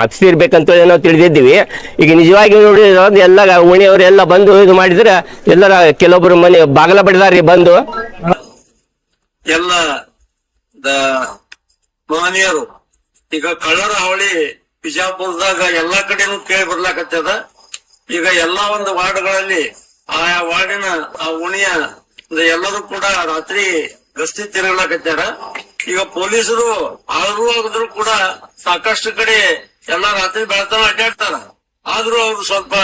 ಹಬ್ಸಿರ್ಬೇಕಂತ ನಾವು ತಿಳಿದಿದ್ದೀವಿ ಈಗ ನಿಜವಾಗಿ ನೋಡಿ ಎಲ್ಲ ಉಣಿಯವ್ರು ಎಲ್ಲ ಬಂದು ಇದು ಮಾಡಿದ್ರೆ ಎಲ್ಲರ ಕೆಲವೊಬ್ರು ಮನೆ ಬಾಗಲ ಬಡಿದಾರ್ರಿ ಬಂದು ಎಲ್ಲ ಮಹನೀಯರು ಈಗ ಕಳ್ಳರ ಹಾವಳಿ ಬಿಜಾಪುರದಾಗ ಎಲ್ಲಾ ಕಡೆನೂ ಕೇಳಿ ಬರ್ಲಾಕತ್ತದ ಈಗ ಎಲ್ಲಾ ಒಂದು ವಾರ್ಡ್ಗಳಲ್ಲಿ ಆಯಾ ವಾರ್ಡಿನ ಆ ಉಣಿಯ ಎಲ್ಲರೂ ಕೂಡ ರಾತ್ರಿ ಗಸ್ತಿ ತಿರುಗಲಾಕತ್ತಾರ ಈಗ ಪೊಲೀಸರು ಆದ್ರೂ ಆಗಿದ್ರು ಕೂಡ ಸಾಕಷ್ಟು ಕಡೆ ಎಲ್ಲಾ ರಾತ್ರಿ ಬೆಳತನ ಅಡ್ಡಾಡ್ತಾರ ಆದ್ರೂ ಅವ್ರು ಸ್ವಲ್ಪ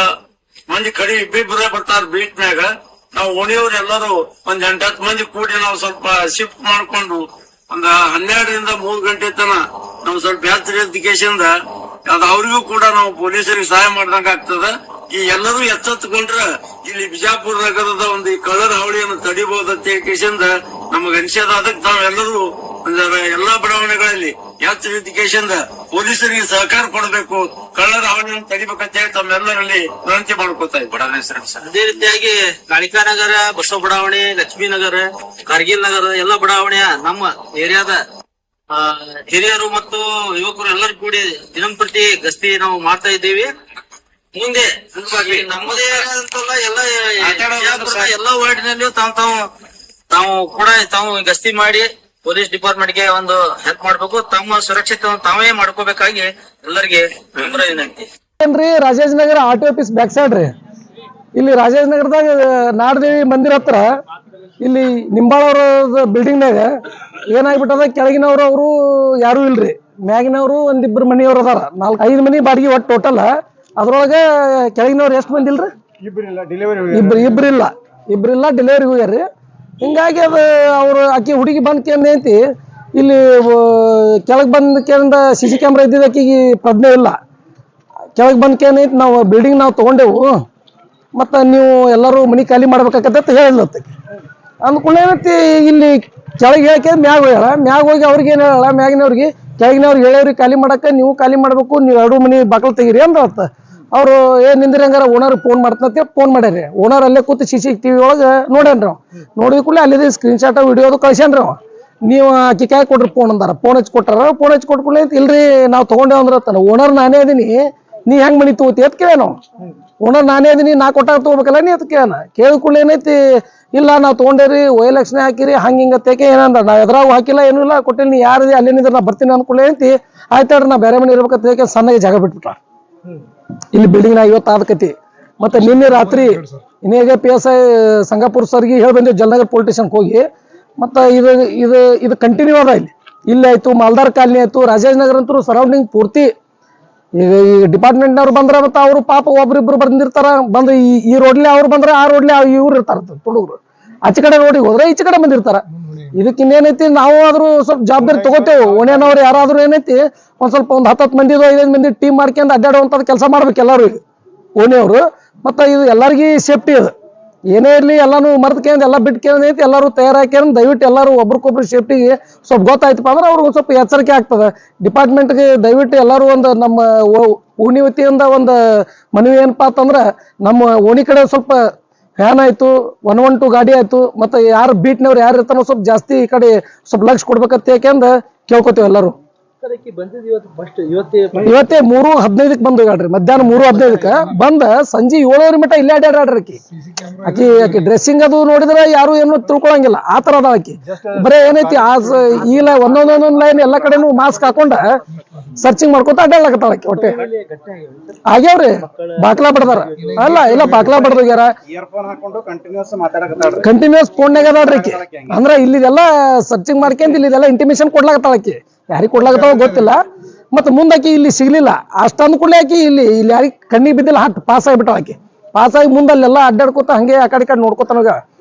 ಮಂದಿ ಕಡೆ ಇಬ್ಬಿಬ್ಬರೇ ಬರ್ತಾರ ಬೀಟ್ ಮ್ಯಾಗ ನಾವು ಓಣಿಯವ್ರು ಎಲ್ಲರೂ ಒಂದ್ 8-10 ಮಂದಿ ಕೂಡಿ ನಾವು ಸ್ವಲ್ಪ ಶಿಫ್ಟ್ ಮಾಡ್ಕೊಂಡು ಒಂದ್ 12ರಿಂದ 3 ಗಂಟೆ ತನ ನಾವು ಸ್ವಲ್ಪ ಎಚ್ಚರಿಕೆಯಿಂದ ಅದ್ ಅವ್ರಿಗೂ ಕೂಡ ನಾವು ಪೊಲೀಸರಿಗೆ ಸಹಾಯ ಮಾಡ್ದಂಗ ಆಗ್ತದ ಈ ಎಲ್ಲರೂ ಎಚ್ಚೆತ್ತುಕೊಂಡ್ರ ಇಲ್ಲಿ ಬಿಜಾಪುರ ನಗರದ ಒಂದು ಕಳ್ಳರ ಹಾವಳಿಯನ್ನು ತಡಿಬಹುದಂತ ಕೇಸಿಂದ ನಮಗ ಅನಿಸದ ಅದಕ್ಕೆ ತಾವೆಲ್ಲರೂ ಎಲ್ಲಾ ಬಡಾವಣೆಗಳಲ್ಲಿ ಎಚ್ಚರಿಕೆಯಿಂದ ಪೊಲೀಸರಿಗೆ ಸಹಕಾರ ಕೊಡಬೇಕು ಕಳ್ಳರ ಹಾವಳಿಯನ್ನು ತಡಿಬೇಕಂತ ಹೇಳಿ ತಮ್ಮೆಲ್ಲರಲ್ಲಿ ವಿನಂತಿ ಮಾಡ್ಕೊತಾ ಇದ್ದೀವಿ. ಅದೇ ರೀತಿಯಾಗಿ ಕಾಳಿಕಾ ನಗರ, ಬಸವ ಬಡಾವಣೆ, ಲಕ್ಷ್ಮೀ ನಗರ, ಕಾರ್ಗಿಲ್ ನಗರ ಎಲ್ಲ ಬಡಾವಣೆಯ ನಮ್ಮ ಏರಿಯಾದ ಹಿರಿಯರು ಮತ್ತು ಯುವಕರು ಎಲ್ಲರೂ ಕೂಡಿ ದಿನಂಪ್ರತಿ ಗಸ್ತಿ ನಾವು ಮಾಡ್ತಾ ಇದ್ದೀವಿ. ಮುಂದೆ ನಮ್ಮದೇ ಅಂತಲ್ಲ ಎಲ್ಲ ವಾರ್ಡಿನಲ್ಲಿಯೂ ತಾವು ಗಸ್ತಿ ಮಾಡಿ ಪೊಲೀಸ್ ಡಿಪಾರ್ಟ್ಮೆಂಟ್ ಗೆ ಒಂದು ಹೆಲ್ಪ್ ಮಾಡ್ಬೇಕು, ತಮ್ಮ ಸುರಕ್ಷಿತ ತಾವೇ ಮಾಡ್ಕೋಬೇಕಾಗಿ ಎಲ್ಲರಿಗೆ ವಿನಂತಿ. ಏನ್ರಿ Rajesh Nagar R T office back side ರೀ, ಇಲ್ಲಿ ರಾಜೇಶ್ ನಗರದಾಗ ನಾಡದೇವಿ ಮಂದಿರ ಹತ್ರ ಇಲ್ಲಿ ನಿಂಬಾಳವ್ರ ಬಿಲ್ಡಿಂಗ್ನಾಗ ಏನಾಗ್ಬಿಟ್ಟದ, ಕೆಳಗಿನವ್ರು ಅವರು ಯಾರು ಇಲ್ರಿ, ಮ್ಯಾಗಿನವ್ರು 1-2 ಮನಿಯವ್ರು ಅದಾರ, 4-5 ಮನಿ ಬಾಡಿಗೆ ಒಟ್ಟು ಟೋಟಲ್. ಅದ್ರೊಳಗ ಕೆಳಗಿನವ್ರು ಎಷ್ಟು ಮಂದಿ ಇಲ್ರಿ? ಇಬ್ರಿಲ್ಲ ಡೆಲಿವರಿಗೆ ಹೋಗ್ಯಾರ್ರಿ. ಹಿಂಗಾಗಿ ಅದು ಅವ್ರು ಆಕಿ ಹುಡುಗಿ ಬಂದ್ ಕೇಂದ್ರ ಇಲ್ಲಿ ಕೆಳಗೆ ಬಂದ ಕೇಂದ್ರ CC ಕ್ಯಾಮ್ರಾ ಇದ್ದಿದ್ದು ಆಕಿಗೆ ಪ್ರಜ್ಞೆ ಇಲ್ಲ. ಕೆಳಗೆ ಬಂದ ಕೇಂದ್ರ ನಾವು ಬಿಲ್ಡಿಂಗ್ ನಾವು ತಗೊಂಡೆವು, ಮತ್ತ ನೀವು ಎಲ್ಲರೂ ಮನಿ ಖಾಲಿ ಮಾಡ್ಬೇಕಾಗತ್ತ ಹೇಳಿದ್ಲತ್ತ. ಅಂದ್ಕೊಳ್ಳಿ ಏನೈತಿ, ಇಲ್ಲಿ ಕೆಳಗೆ ಹೇಳಕ್ಕೆ ಮ್ಯಾಗ ಹೋಗ್ಯಾಳ, ಮ್ಯಾಗ ಹೋಗಿ ಅವ್ರಿಗೆ ಏನ್ ಹೇಳ, ಮ್ಯಾಗಿನವ್ರಿಗೆ ಕೆಳಗಿನವ್ರಿಗೆ ಹೇಳವ್ರಿಗೆ ಖಾಲಿ ಮಾಡಕ್ಕೆ ನೀವು ಖಾಲಿ ಮಾಡ್ಬೇಕು, ನೀವು 2 ಮನಿ ಬಾಕಲ್ ತೆಗೀರಿ ಅಂದ್ರತ್ತ. ಅವ್ರು ನಿಂದ್ರಿ ಹಂಗಾರ ಓನರ್ ಫೋನ್ ಮಾಡ್ತಂತ ಫೋನ್ ಮಾಡ್ಯಾರಿ. ಓನರ್ ಅಲ್ಲೇ ಕೂತು CCTV ಒಳಗೆ ನೋಡ್ಯಾನ್ರಿ. ನೋಡಿದ ಕೂಡಲೇ ಅಲ್ಲಿದೆ ಸ್ಕ್ರೀನ್ ಶಾಟ್ ವಿಡಿಯೋದು ಕಳ್ಸ್ಯಾನ್ರಿ. ನೀವು ಆಕಿ ಕೈ ಕೊಡ್ರಿ ಫೋನ್ ಅಂದಾರ, ಫೋನ್ ಹಚ್ಚಿ ಕೊಟ್ಟಾರ. ಫೋನ್ ಹಚ್ಚಿ ಕೊಟ್ಕೊಳ್ಳಿ ಇಲ್ರಿ ನಾವು ತಗೊಂಡೇವ್ ಅಂದ್ರ ಓನರ್ ನಾನೇ ಅದೀನಿ, ನೀ ಹೆಂಗ್ ಮನಿ ತಗೋತಿ ಅಂತ ಕೇಳೋ ಓನರ್ ನಾನೇ ಅದೀನಿ ನಾ ಕೊಟ್ಟಾಗ ತಗೋಬೇಕಲ್ಲ ನೀ ಅದ್ ಕೇಳೋಣ ಕೇಳಿದ ಕೂಡಲೇ ಏನೈತಿ ಇಲ್ಲ ನಾವು ತಗೊಂಡೇರಿ ಎಲೆಕ್ಷನ್ ಹಾಕಿರಿ ಹಂಗ ಹಿಂಗ ತೇಕೆ ಏನಂದ ನಾ ಎದ್ರಾಗೂ ಹಾಕಿಲ್ಲ ಏನೂ ಇಲ್ಲ ಕೊಟ್ಟಿಲ್ಲ ನೀ ಯಾರಿದೆ ಅಲ್ಲೇನಿದ್ರೆ ನಾ ಬರ್ತೀನಿ ಅನ್ಕೊಳ್ಳಿ ಐತಿ ಆಯ್ತಾಡ್ರಿ ನಾ ಬೇರೆ ಮನೆ ಇರ್ಬೇಕಂತ ಸಣ್ಣಗೆ ಜಾಗ ಬಿಟ್ಬಿಟ್ಟ ಇಲ್ಲಿ ಬಿಲ್ಡಿಂಗ್ ನಾಗ ಇವತ್ತು ಆದಕತಿ ಮತ್ತೆ ನಿನ್ನೆ ರಾತ್ರಿ ಇನ್ನೇಗ PSI ಸಂಗಾಪುರ್ ಸರ್ಗಿ ಹೇಳಿ ಬಂದೇವು ಜಲನಗರ್ ಪೊಲೀಸ್ ಸ್ಟೇಷನ್ಗೆ ಹೋಗಿ ಮತ್ತೆ ಇದು ಕಂಟಿನ್ಯೂ ಅದ ಇಲ್ಲಿ ಆಯ್ತು ಮಾಲ್ದಾರ್ ಕಾಲನಿ ಆಯ್ತು ರಾಜಾಜನಗರ ಅಂತೂ ಸರೌಂಡಿಂಗ್ ಪೂರ್ತಿ ಈಗ ಡಿಪಾರ್ಟ್ಮೆಂಟ್ನವ್ರು ಬಂದ್ರೆ ಮತ್ತೆ ಅವರು ಪಾಪ ಒಬ್ರಿಬ್ರು ಬಂದಿರ್ತಾರ ಬಂದು ಈ ರೋಡ್ಲಿ ಅವ್ರು ಬಂದ್ರೆ ಆ ರೋಡ್ಲಿ ಇವ್ರು ಇರ್ತಾರ ಹುಡುಗರು ಆಚೆ ಕಡೆ ರೋಡಿಗೆ ಹೋದ್ರೆ ಈಚೆ ಕಡೆ ಬಂದಿರ್ತಾರ ಇದಕ್ಕೆ ಇನ್ನೇನೈತಿ ನಾವು ಆದ್ರೂ ಸ್ವಲ್ಪ ಜವಾಬ್ದಾರಿ ತಗೋತೇವೆ ಓಣ್ಯಾನವ್ರು ಯಾರಾದ್ರೂ ಏನೈತಿ ಒಂದ್ ಸ್ವಲ್ಪ ಒಂದ್ 10 ಮಂದಿ 5 ಮಂದಿ ಟೀಮ್ ಮಾಡ್ಕೊಂಡು ಅಡ್ಡಾಡುವಂತದ್ ಕೆಲಸ ಮಾಡ್ಬೇಕು ಎಲ್ಲರೂ ಓಣಿಯವರು ಮತ್ತೆ ಇದು ಎಲ್ಲರಿಗೂ ಸೇಫ್ಟಿ ಅದು ಏನೇ ಇರ್ಲಿ ಎಲ್ಲಾನು ಮರ್ತ್ಕೊಂಡು ಎಲ್ಲ ಬಿಟ್ಕೊಂಡು ಐತಿ ಎಲ್ಲರೂ ತಯಾರಾಕ್ಯಾರ ದಯವಿಟ್ಟು ಎಲ್ಲರೂ ಒಬ್ರಿಗೊಬ್ರು ಸೇಫ್ಟಿಗೆ ಸ್ವಲ್ಪ ಗೊತ್ತಾಯ್ತಪ್ಪ ಅಂದ್ರೆ ಅವ್ರಿಗೆ ಸ್ವಲ್ಪ ಎಚ್ಚರಿಕೆ ಆಗ್ತದೆ ಡಿಪಾರ್ಟ್ಮೆಂಟ್ಗೆ ದಯವಿಟ್ಟು ಎಲ್ಲರೂ ಒಂದು ನಮ್ಮ ಓಣಿ ವತಿಯಿಂದ ಒಂದು ಮನವಿ ಏನಪ್ಪಾ ಅಂತಂದ್ರೆ ನಮ್ಮ ಓಣಿ ಕಡೆ ಸ್ವಲ್ಪ ವ್ಯಾನ್ ಆಯ್ತು 112 ಗಾಡಿ ಆಯ್ತು ಮತ್ತೆ ಯಾರು ಬೀಟ್ನವ್ರು ಯಾರು ಇರ್ತಾರೋ ಸ್ವಲ್ಪ ಜಾಸ್ತಿ ಈ ಕಡೆ ಸ್ವಲ್ಪ ಲಕ್ಷ ಕೊಡ್ಬೇಕಂತ ಯಾಕೆಂದ ಕೇಳ್ಕೊತೀವಿ ಎಲ್ಲರೂ ಇವತ್ತೇ 3:15 ಬಂದು ಹೇಳ್ರಿ ಮಧ್ಯಾಹ್ನ 3:15 ಬಂದ ಸಂಜೆ 7 ಮಟ್ಟ ಇಲ್ಲೇ ಅಡ್ಡಾಡ್ರಿ ಆಕಿ ಡ್ರೆಸ್ಸಿಂಗ್ ಅದು ನೋಡಿದ್ರೆ ಯಾರು ಏನು ತಿಳ್ಕೊಳಂಗಿಲ್ಲ ಆ ತರ ಅದ ಆಕಿ ಬರೇ ಏನೈತಿ ಈಗ ಒಂದೊಂದೊಂದೊಂದ್ ಲೈನ್ ಎಲ್ಲಾ ಕಡೆನೂ ಮಾಸ್ಕ್ ಹಾಕೊಂಡ ಸರ್ಚಿಂಗ್ ಮಾಡ್ಕೊತ ಅಡ್ಡಾಡ್ಲಕತ್ತಾಳ ಆಕಿ ಹೊಟ್ಟೆ ಆಗ್ಯಾವ್ರಿ ಬಾಕ್ಲಾ ಬಡ್ದಾರ ಇಲ್ಲ ಬಾಕ್ಲಾ ಬಡ್ದೋಗ್ಯಾರ ಕಂಟಿನ್ಯೂಸ್ ಫೋನ್ಯಾಗ ಅದಾಳ್ರಿ ಆಕಿ ಅಂದ್ರ ಇಲ್ಲಿದೆಲ್ಲ ಸರ್ಚಿಂಗ್ ಮಾಡ್ಕೊಂಡ್ ಇಲ್ಲಿದೆಲ್ಲ ಇಂಟಿಮೇಶನ್ ಕೊಡ್ಲಾಕತ್ತಾಳ ಆಕಿ ಯಾರಿಗೆ ಕೊಡ್ಲಾಕತ್ತಾವ ಗೊತ್ತಿಲ್ಲ ಮತ್ತೆ ಮುಂದಾಕಿ ಇಲ್ಲಿ ಸಿಗ್ಲಿಲ್ಲ ಅಷ್ಟಂದ್ ಕೂಡಲೇ ಆಕಿ ಇಲ್ಲಿ ಯಾರಿಗೆ ಕಣ್ಣಿಗೆ ಬಿದ್ದಿಲ್ಲ ಹಟ್ ಪಾಸ್ ಆಗಿಬಿಟ್ಟ ಆಕಿ ಪಾಸ್ ಆಗಿ ಮುಂದಲ್ಲೆಲ್ಲ ಅಡ್ಡಾಡ್ಕೊತ ಹಂಗೆ ಆ ಕಡೆ ನೋಡ್ಕೊತಾನಾಗ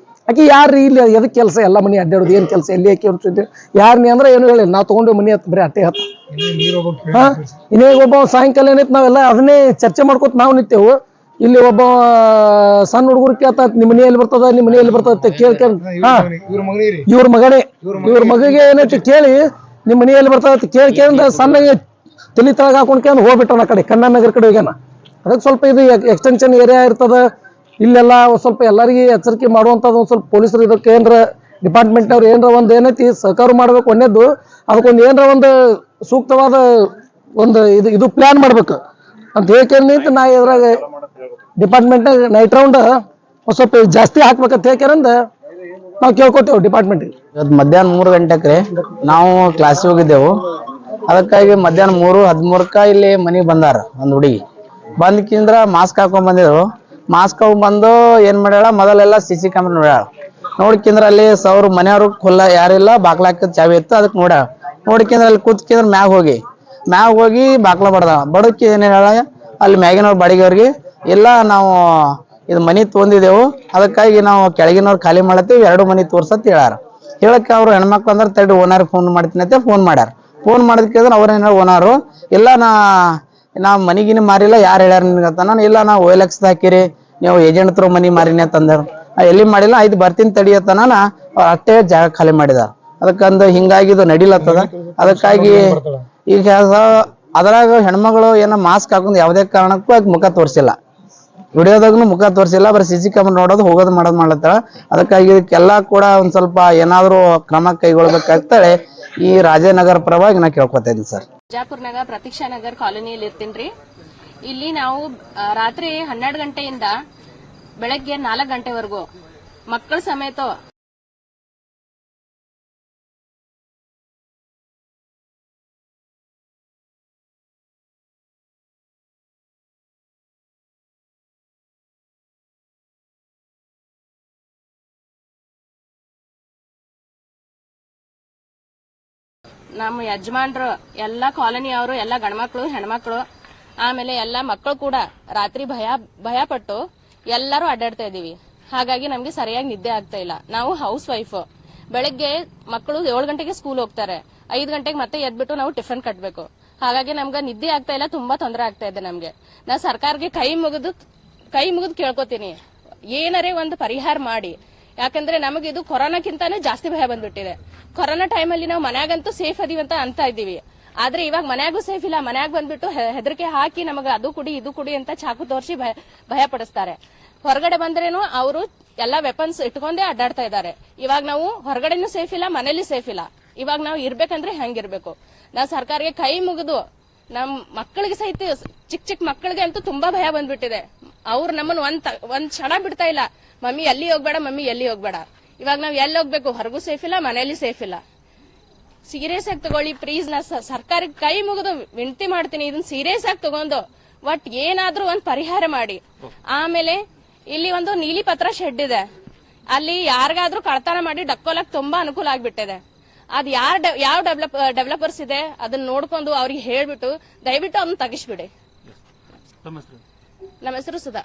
ಆಕಿ ಯಾರು ಇಲ್ಲಿ ಎದಕ್ ಕೆಲಸ ಎಲ್ಲ ಮನಿ ಅಡ್ಡಾಡೋದು ಏನ್ ಕೆಲಸ ಎಲ್ಲಿ ಆಕಿ ಅವ್ರು ಯಾರು ನೀ ಅಂದ್ರೆ ಏನು ಹೇಳಿ ನಾವು ತಗೊಂಡು ಮನಿ ಹತ್ತು ಬರೀ ಅಟ್ಟೆ ಹತ್ತ ಇನ್ನೇ ಒಬ್ಬ ಸಾಯಂಕಾಲ ಏನೈತಿ ನಾವೆಲ್ಲ ಅದನ್ನೇ ಚರ್ಚೆ ಮಾಡ್ಕೊತ ನಾವು ನಿಂತೇವು ಇಲ್ಲಿ ಒಬ್ಬ ಸಣ್ಣ ಹುಡುಗರು ಕೇಳ್ತಾ ನಿಮ್ಮ ಮನೆಯಲ್ಲಿ ಬರ್ತದ ನಿಮ್ಮ ಮನೆಯಲ್ಲಿ ಬರ್ತದ ಕೇಳ್ಕೊಂಡ್ ಇವ್ರ ಮಗಗೆ ಏನೈತಿ ಕೇಳಿ ನಿಮ್ಮ ಮನೆಯಲ್ಲಿ ಬರ್ತದ ಕೇಳ್ಕೊಂಡ್ ಸಣ್ಣ ತಲೆ ತಳಗ ಹಾಕೊಂಡ್ಕೊಂಡು ಹೋಗ್ಬಿಟ್ಟನ ಆ ಕಡೆ ಕಣ್ಣನಗರ ಕಡೆ ಹೋಗ್ಯಾನ ಅದಕ್ಕೆ ಸ್ವಲ್ಪ ಇದು ಎಕ್ಸ್ಟೆನ್ಷನ್ ಏರಿಯಾ ಇರ್ತದ ಇಲ್ಲೆಲ್ಲ ಸ್ವಲ್ಪ ಎಲ್ಲರಿಗೂ ಎಚ್ಚರಿಕೆ ಮಾಡುವಂಥದ್ದು ಒಂದು ಸ್ವಲ್ಪ ಪೊಲೀಸರು ಇದಕ್ಕೆ ಏನರ ಡಿಪಾರ್ಟ್ಮೆಂಟ್ ಅವ್ರು ಏನರ ಒಂದು ಏನೈತಿ ಸಹಕಾರ ಮಾಡ್ಬೇಕು ಒಂದೇದ್ದು ಅದಕ್ಕೊಂದು ಏನರ ಒಂದು ಸೂಕ್ತವಾದ ಒಂದು ಇದು ಪ್ಲಾನ್ ಮಾಡ್ಬೇಕು ಅಂತ ಹೇಳ್ಕೊಂಡ್ ನಾ ಇದ್ರಾಗ ಡಿಪಾರ್ಟ್ಮೆಂಟ್ನಾಗ ನೈಟ್ ರೌಂಡ್ ಸ್ವಲ್ಪ ಜಾಸ್ತಿ ಹಾಕ್ಬೇಕಂತ ಹೇಳ್ಕೊಂಡ್ ನಾವು ಕೇಳ್ಕೊತೇವೆ ಡಿಪಾರ್ಟ್ಮೆಂಟಿಗೆ. ಇವತ್ತು ಮಧ್ಯಾಹ್ನ 3 ಗಂಟೆಗೆ ನಾವು ಕ್ಲಾಸಿಗೆ ಹೋಗಿದ್ದೆವು. ಅದಕ್ಕಾಗಿ ಮಧ್ಯಾಹ್ನ 3:13 ಇಲ್ಲಿ ಮನೆಗೆ ಬಂದಾರ ಒಂದು ಹುಡುಗಿ ಬಂದ್ಕಿಂದ್ರ ಮಾಸ್ಕ್ ಹಾಕೊಂಡ್ ಬಂದಿದ್ರು. ಮಾಸ್ಕ್ ಹಾಕೊಂಡ್ ಬಂದು ಏನ್ ಮಾಡ್ಯಾಳ ಮೊದಲೆಲ್ಲ CC ಕ್ಯಾಮ್ರಾ ನೋಡ್ಯಾಳ. ನೋಡ್ಕಿಂದ್ರ ಅಲ್ಲಿ ಅವ್ರ ಮನೆಯವ್ರು ಖುಲ್ಲ ಯಾರಿಲ್ಲ ಬಾಕ್ಲ ಹಾಕಿದ್ ಚಾವಿ ಇತ್ತು ಅದಕ್ಕೆ ನೋಡ್ಯಾಳ. ನೋಡ್ಕಿಂದ್ರ ಅಲ್ಲಿ ಕೂತ್ಕಿಂದ್ರ ಮ್ಯಾಗ ಹೋಗಿ ಬಾಕ್ಲ ಬಡಕ್ಕೆ ಏನ್ ಹೇಳ ಅಲ್ಲಿ ಮ್ಯಾಗಿನವ್ರ ಬಾಡಿಗೆಯವ್ರಿಗೆ ಇಲ್ಲ ನಾವು ಇದು ಮನಿ ತೊಂದಿದ್ದೆವು ಅದಕ್ಕಾಗಿ ನಾವು ಕೆಳಗಿನವ್ರು ಖಾಲಿ ಮಾಡತ್ತೀವಿ 2 ಮನಿ ತೋರ್ಸತ್ ಹೇಳಾರ. ಹೇಳಕ್ಕೆ ಅವ್ರು ಹೆಣ್ಮಕ್ಳು ಅಂದ್ರೆ ತಡಿ ಓನರ್ ಫೋನ್ ಮಾಡ್ತೀನಿ ಅಂತ ಫೋನ್ ಮಾಡ್ಯಾರ. ಫೋನ್ ಮಾಡೋದಕ್ಕೆ ಅವ್ರ ಏನಾರ ಓನರು ಇಲ್ಲ ನಾ ಮನಿಗಿನಿ ಮಾರಿಲ್ಲ ಯಾರು ಹೇಳ್ಯಾರ ನಿನ್ಗತ್ತ ನಾನು ಇಲ್ಲ ನಾ OLX ಹಾಕಿರಿ ನೀವು ಏಜೆಂಟ್ ಹತ್ರ ಮನಿ ಮಾರಿನಿ ಅಂತಂದಾರ. ಎಲ್ಲಿ ಮಾಡಿಲ್ಲ ಆಯ್ತು ಬರ್ತೀನಿ ತಡಿಯತ್ತ ನಾನು ಅಷ್ಟೇ ಜಾಗ ಖಾಲಿ ಮಾಡಿದಾರ. ಅದಕ್ಕಂದು ಹಿಂಗಾಗಿ ಇದು ನಡಿಲತ್ತದ. ಅದಕ್ಕಾಗಿ ಈಗ ಅದ್ರಾಗ ಹೆಣ್ಮಗಳು ಏನೋ ಮಾಸ್ಕ್ ಹಾಕೊಂಡು ಯಾವುದೇ ಕಾರಣಕ್ಕೂ ಆಗ ಮುಖ ತೋರಿಸಿಲ್ಲ, ವಿಡಿಯೋದಾಗೂ ಮುಖ ತೋರಿಸಿಲ್ಲ, ಬರೀ CC ಕ್ಯಾಮ್ರಾ ನೋಡೋದು ಹೋಗೋದು ಮಾಡೋದು ಮಾಡ್ಲತ್ತಾಳ. ಅದಕ್ಕಾಗಿ ಇದಕ್ಕೆಲ್ಲ ಕೂಡ ಒಂದ್ ಸ್ವಲ್ಪ ಏನಾದ್ರು ಕ್ರಮ ಕೈಗೊಳ್ಬೇಕಾಗ್ತಾಳೆ. ಈ ರಾಜನಗರ ಪರವಾಗಿ ನಾ ಕೇಳ್ಕೊತಾ ಇದ್ದೀನಿ ಸರ್. ಬಿಜಾಪುರ್ನಾಗ ಪ್ರತೀಕ್ಷಾ ನಗರ್ ಕಾಲೋನಿಯಲ್ಲಿ ಇರ್ತೀನಿ. ಇಲ್ಲಿ ನಾವು ರಾತ್ರಿ 12 ಗಂಟೆಯಿಂದ ಬೆಳಗ್ಗೆ 4 ಗಂಟೆವರೆಗೂ ಮಕ್ಕಳ ಸಮೇತ ನಮ್ಮ ಯಜಮಾನ್ರು ಎಲ್ಲ ಕಾಲೋನಿಯವರು ಎಲ್ಲ ಗಂಡ್ಮಕ್ಳು ಹೆಣ್ಮಕ್ಳು ಆಮೇಲೆ ಎಲ್ಲ ಮಕ್ಕಳು ಕೂಡ ರಾತ್ರಿ ಭಯ ಪಟ್ಟು ಎಲ್ಲರೂ ಅಡ್ಡಾಡ್ತಾ ಇದೀವಿ. ಹಾಗಾಗಿ ನಮ್ಗೆ ಸರಿಯಾಗಿ ನಿದ್ದೆ ಆಗ್ತಾ ಇಲ್ಲ. ನಾವು ಹೌಸ್ ವೈಫ್. ಬೆಳಗ್ಗೆ ಮಕ್ಕಳು 7 ಗಂಟೆಗೆ ಸ್ಕೂಲ್ ಹೋಗ್ತಾರೆ, 5 ಗಂಟೆಗೆ ಮತ್ತೆ ಎದ್ಬಿಟ್ಟು ನಾವು ಟಿಫನ್ ಕಟ್ಬೇಕು. ಹಾಗಾಗಿ ನಮ್ಗೆ ನಿದ್ದೆ ಆಗ್ತಾ ಇಲ್ಲ, ತುಂಬಾ ತೊಂದರೆ ಆಗ್ತಾ ಇದೆ ನಮ್ಗೆ. ನಾ ಸರ್ಕಾರಕ್ಕೆ ಕೈ ಮುಗಿದು ಕೇಳ್ಕೊತೀನಿ, ಏನಾರೇ ಒಂದು ಪರಿಹಾರ ಮಾಡಿ. ಯಾಕಂದ್ರೆ ನಮಗಿದು ಕೊರೋನಾಕ್ಕಿಂತಾನೆ ಜಾಸ್ತಿ ಭಯ ಬಂದ್ಬಿಟ್ಟಿದೆ. ಕೊರೋನಾ ಟೈಮಲ್ಲಿ ನಾವು ಮನ್ಯಾಗಂತೂ ಸೇಫ್ ಅದೀವಿ ಅಂತ ಇದ್ದೀವಿ. ಆದ್ರೆ ಇವಾಗ ಮನ್ಯಾಗೂ ಸೇಫ್ ಇಲ್ಲ. ಮನ್ಯಾಗ ಬಂದ್ಬಿಟ್ಟು ಹೆದರಿಕೆ ಹಾಕಿ ನಮಗ ಅದು ಕುಡಿ ಇದು ಕುಡಿ ಅಂತ ಚಾಕು ತೋರಿಸಿ ಭಯ ಪಡಿಸ್ತಾರೆ. ಹೊರಗಡೆ ಬಂದ್ರೇನು ಅವರು ಎಲ್ಲಾ ವೆಪನ್ಸ್ ಇಟ್ಕೊಂಡೇ ಅಡ್ಡಾಡ್ತಾ ಇದ್ದಾರೆ. ಇವಾಗ ನಾವು ಹೊರಗಡೆನೂ ಸೇಫ್ ಇಲ್ಲ, ಮನೇಲಿ ಸೇಫ್ ಇಲ್ಲ. ಇವಾಗ ನಾವು ಇರ್ಬೇಕಂದ್ರೆ ಹೆಂಗಿರ್ಬೇಕು? ನಾವು ಸರ್ಕಾರಕ್ಕೆ ಕೈ ಮುಗಿದು ನಮ್ ಮಕ್ಕಳಿಗೆ ಸಹಿತ ಚಿಕ್ಕ ಚಿಕ್ಕ ಮಕ್ಕಳಿಗೆ ಅಂತೂ ತುಂಬಾ ಭಯ ಬಂದ್ಬಿಟ್ಟಿದೆ. ಅವ್ರು ನಮ್ಮನ್ನ ಒಂದ್ ಕ್ಷಣ ಬಿಡ್ತಾ ಇಲ್ಲ. ಮಮ್ಮಿ ಎಲ್ಲಿ ಹೋಗ್ಬೇಡ, ಮಮ್ಮಿ ಎಲ್ಲಿ ಹೋಗ್ಬೇಡ. ಇವಾಗ ನಾವ್ ಎಲ್ಲಿ ಹೋಗ್ಬೇಕು, ಹೊರಗೂ ಸೇಫ್ ಇಲ್ಲ, ಮನೆಯಲ್ಲಿ ಸೇಫ್ ಇಲ್ಲ. ಸೀರಿಯಸ್ ಆಗಿ ತಗೊಳ್ಳಿ ಪ್ಲೀಸ್. ನಾ ಸರ್ಕಾರಕ್ಕೆ ಕೈ ಮುಗಿದು ವಿನಂತಿ ಮಾಡ್ತೀನಿ, ಇದನ್ನ ಸೀರಿಯಸ್ ಆಗಿ ತಗೊಂಡು ಒಟ್ ಏನಾದ್ರೂ ಒಂದ್ ಪರಿಹಾರ ಮಾಡಿ. ಆಮೇಲೆ ಇಲ್ಲಿ ಒಂದು ನೀಲಿ ಪತ್ರ ಶೆಡ್ ಇದೆ, ಅಲ್ಲಿ ಯಾರಿಗಾದ್ರೂ ಕಳ್ತನ ಮಾಡಿ ಡಕ್ಕೋಲಕ್ ತುಂಬಾ ಅನುಕೂಲ ಆಗ್ಬಿಟ್ಟಿದೆ. ಅದ್ ಯಾವ ಡೆವಲಪರ್ಸ್ ಇದೆ ಅದನ್ನ ನೋಡ್ಕೊಂಡು ಅವ್ರಿಗೆ ಹೇಳ್ಬಿಟ್ಟು ದಯವಿಟ್ಟು ಅದನ್ನ ತೆಗಿಸ್ಬಿಡಿ. ನಮ್ಮ ಹೆಸರು ಸುಧಾ.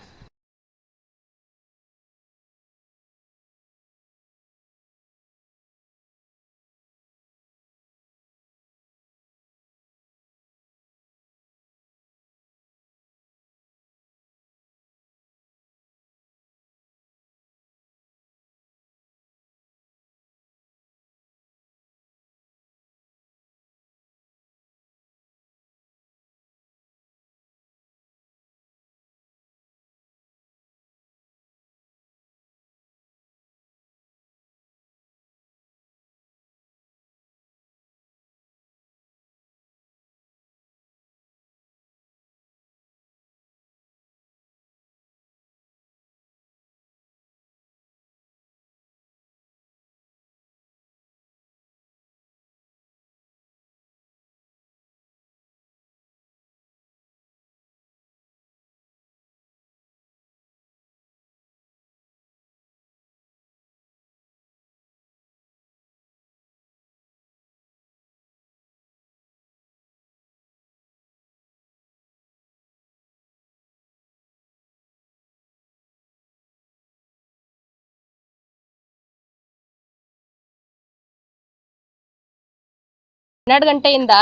ಗಂಟೆಯಿಂದ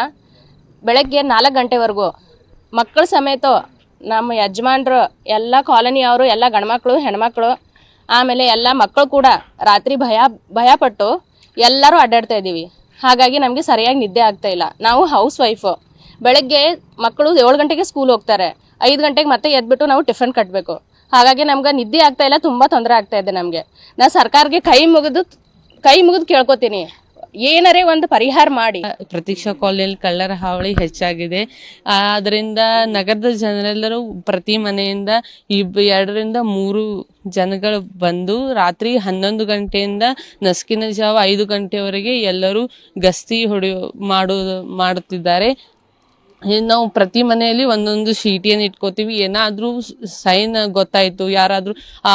ಬೆಳಗ್ಗೆ 4 ಗಂಟೆವರೆಗೂ ಮಕ್ಕಳ ಸಮೇತ ನಮ್ಮ ಯಜಮಾನ್ರು ಎಲ್ಲ ಕಾಲೋನಿಯವರು ಎಲ್ಲ ಗಂಡ್ಮಕ್ಳು ಹೆಣ್ಮಕ್ಳು ಆಮೇಲೆ ಎಲ್ಲ ಮಕ್ಕಳು ಕೂಡ ರಾತ್ರಿ ಭಯ ಪಟ್ಟು ಎಲ್ಲರೂ ಅಡ್ಡಾಡ್ತಾ ಇದೀವಿ. ಹಾಗಾಗಿ ನಮಗೆ ಸರಿಯಾಗಿ ನಿದ್ದೆ ಆಗ್ತಾ ಇಲ್ಲ. ನಾವು ಹೌಸ್ ವೈಫು. ಬೆಳಗ್ಗೆ ಮಕ್ಕಳು 7 ಗಂಟೆಗೆ ಸ್ಕೂಲ್ ಹೋಗ್ತಾರೆ, 5 ಗಂಟೆಗೆ ಮತ್ತೆ ಎದ್ಬಿಟ್ಟು ನಾವು ಟಿಫನ್ ಕಟ್ಟಬೇಕು. ಹಾಗಾಗಿ ನಮ್ಗೆ ನಿದ್ದೆ ಆಗ್ತಾ ಇಲ್ಲ, ತುಂಬಾ ತೊಂದರೆ ಆಗ್ತಾ ಇದೆ ನಮ್ಗೆ. ನಾ ಸರ್ಕಾರಕ್ಕೆ ಕೈ ಮುಗಿದು ಕೇಳ್ಕೊತೀನಿ, ಏನಾರೇ ಒಂದು ಪರಿಹಾರ ಮಾಡಿ. ಪ್ರತೀಕ್ಷಾ ಕಾಲೋನಿಯಲ್ಲಿ ಕಳ್ಳರ ಹಾವಳಿ ಹೆಚ್ಚಾಗಿದೆ. ಅದರಿಂದ ನಗರದ ಜನರೆಲ್ಲರೂ ಪ್ರತಿ ಮನೆಯಿಂದ 2 ರಿಂದ 3 ಜನಗಳು ಬಂದು ರಾತ್ರಿ 11 ಗಂಟೆಯಿಂದ ನಸುಕಿನ ಜಾವ 5 ಗಂಟೆವರೆಗೆ ಎಲ್ಲರೂ ಗಸ್ತಿ ಮಾಡುತ್ತಿದ್ದಾರೆ. ನಾವು ಪ್ರತಿ ಮನೆಯಲ್ಲಿ ಒಂದೊಂದು ಚೀಟಿಯನ್ನು ಇಟ್ಕೋತೀವಿ. ಏನಾದ್ರೂ ಸೈನ್ ಗೊತ್ತಾಯ್ತು, ಯಾರಾದ್ರೂ ಆ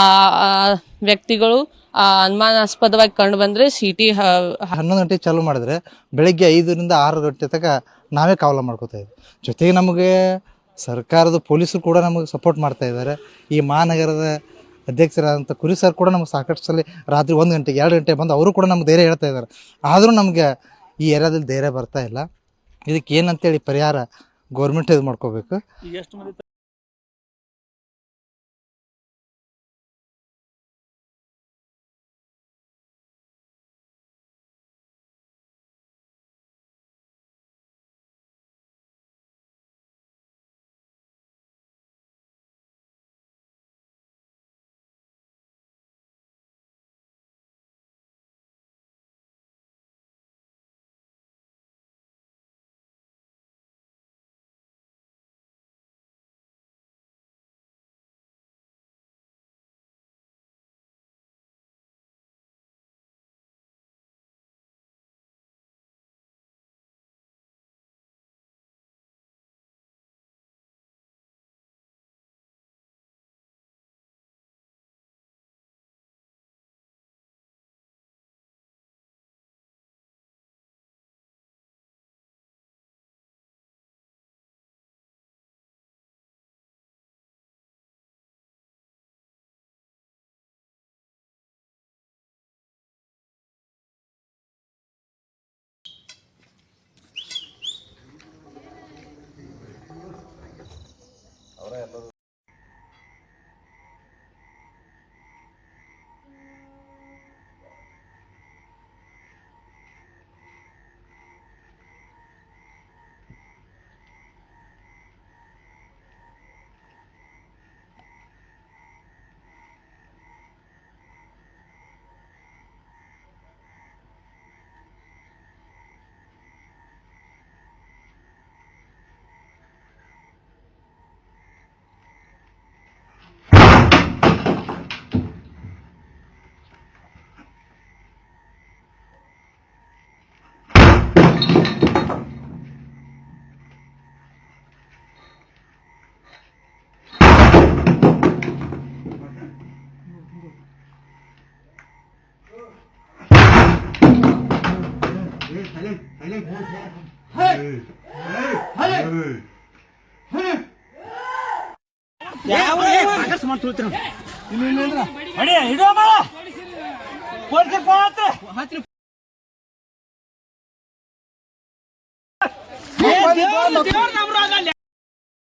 ವ್ಯಕ್ತಿಗಳು ಅನುಮಾನಾಸ್ಪದವಾಗಿ ಕಂಡು ಬಂದ್ರೆ ಚೀಟಿ 11 ಗಂಟೆಗೆ ಚಾಲೂ ಮಾಡಿದ್ರೆ ಬೆಳಿಗ್ಗೆ 5 ರಿಂದ 6 ಗಂಟೆ ತನಕ ನಾವೇ ಕಾವಲು ಮಾಡ್ಕೋತಾ ಇದ್ವಿ. ಜೊತೆಗೆ ನಮಗೆ ಸರ್ಕಾರದ ಪೊಲೀಸರು ಕೂಡ ನಮಗೆ ಸಪೋರ್ಟ್ ಮಾಡ್ತಾ ಇದ್ದಾರೆ. ಈ ಮಹಾನಗರದ ಅಧ್ಯಕ್ಷರಾದಂಥ ಕುರಿ ಸರ್ ಕೂಡ ನಮಗೆ ಸಾಕಷ್ಟು ಸಲ ರಾತ್ರಿ 1 ಗಂಟೆಗೆ 2 ಗಂಟೆಗೆ ಬಂದು ಅವರು ಕೂಡ ನಮ್ಗೆ ಧೈರ್ಯ ಹೇಳ್ತಾ ಇದ್ದಾರೆ. ಆದರೂ ನಮಗೆ ಈ ಏರಿಯಾದಲ್ಲಿ ಧೈರ್ಯ ಬರ್ತಾ ಇಲ್ಲ. ಇದಕ್ಕೆ ಏನಂತೇಳಿ ಪರಿಹಾರ ಗೌರ್ಮೆಂಟ್ ಇದು ಮಾಡ್ಕೋಬೇಕು.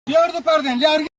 ದೇವ್ರದ್ದು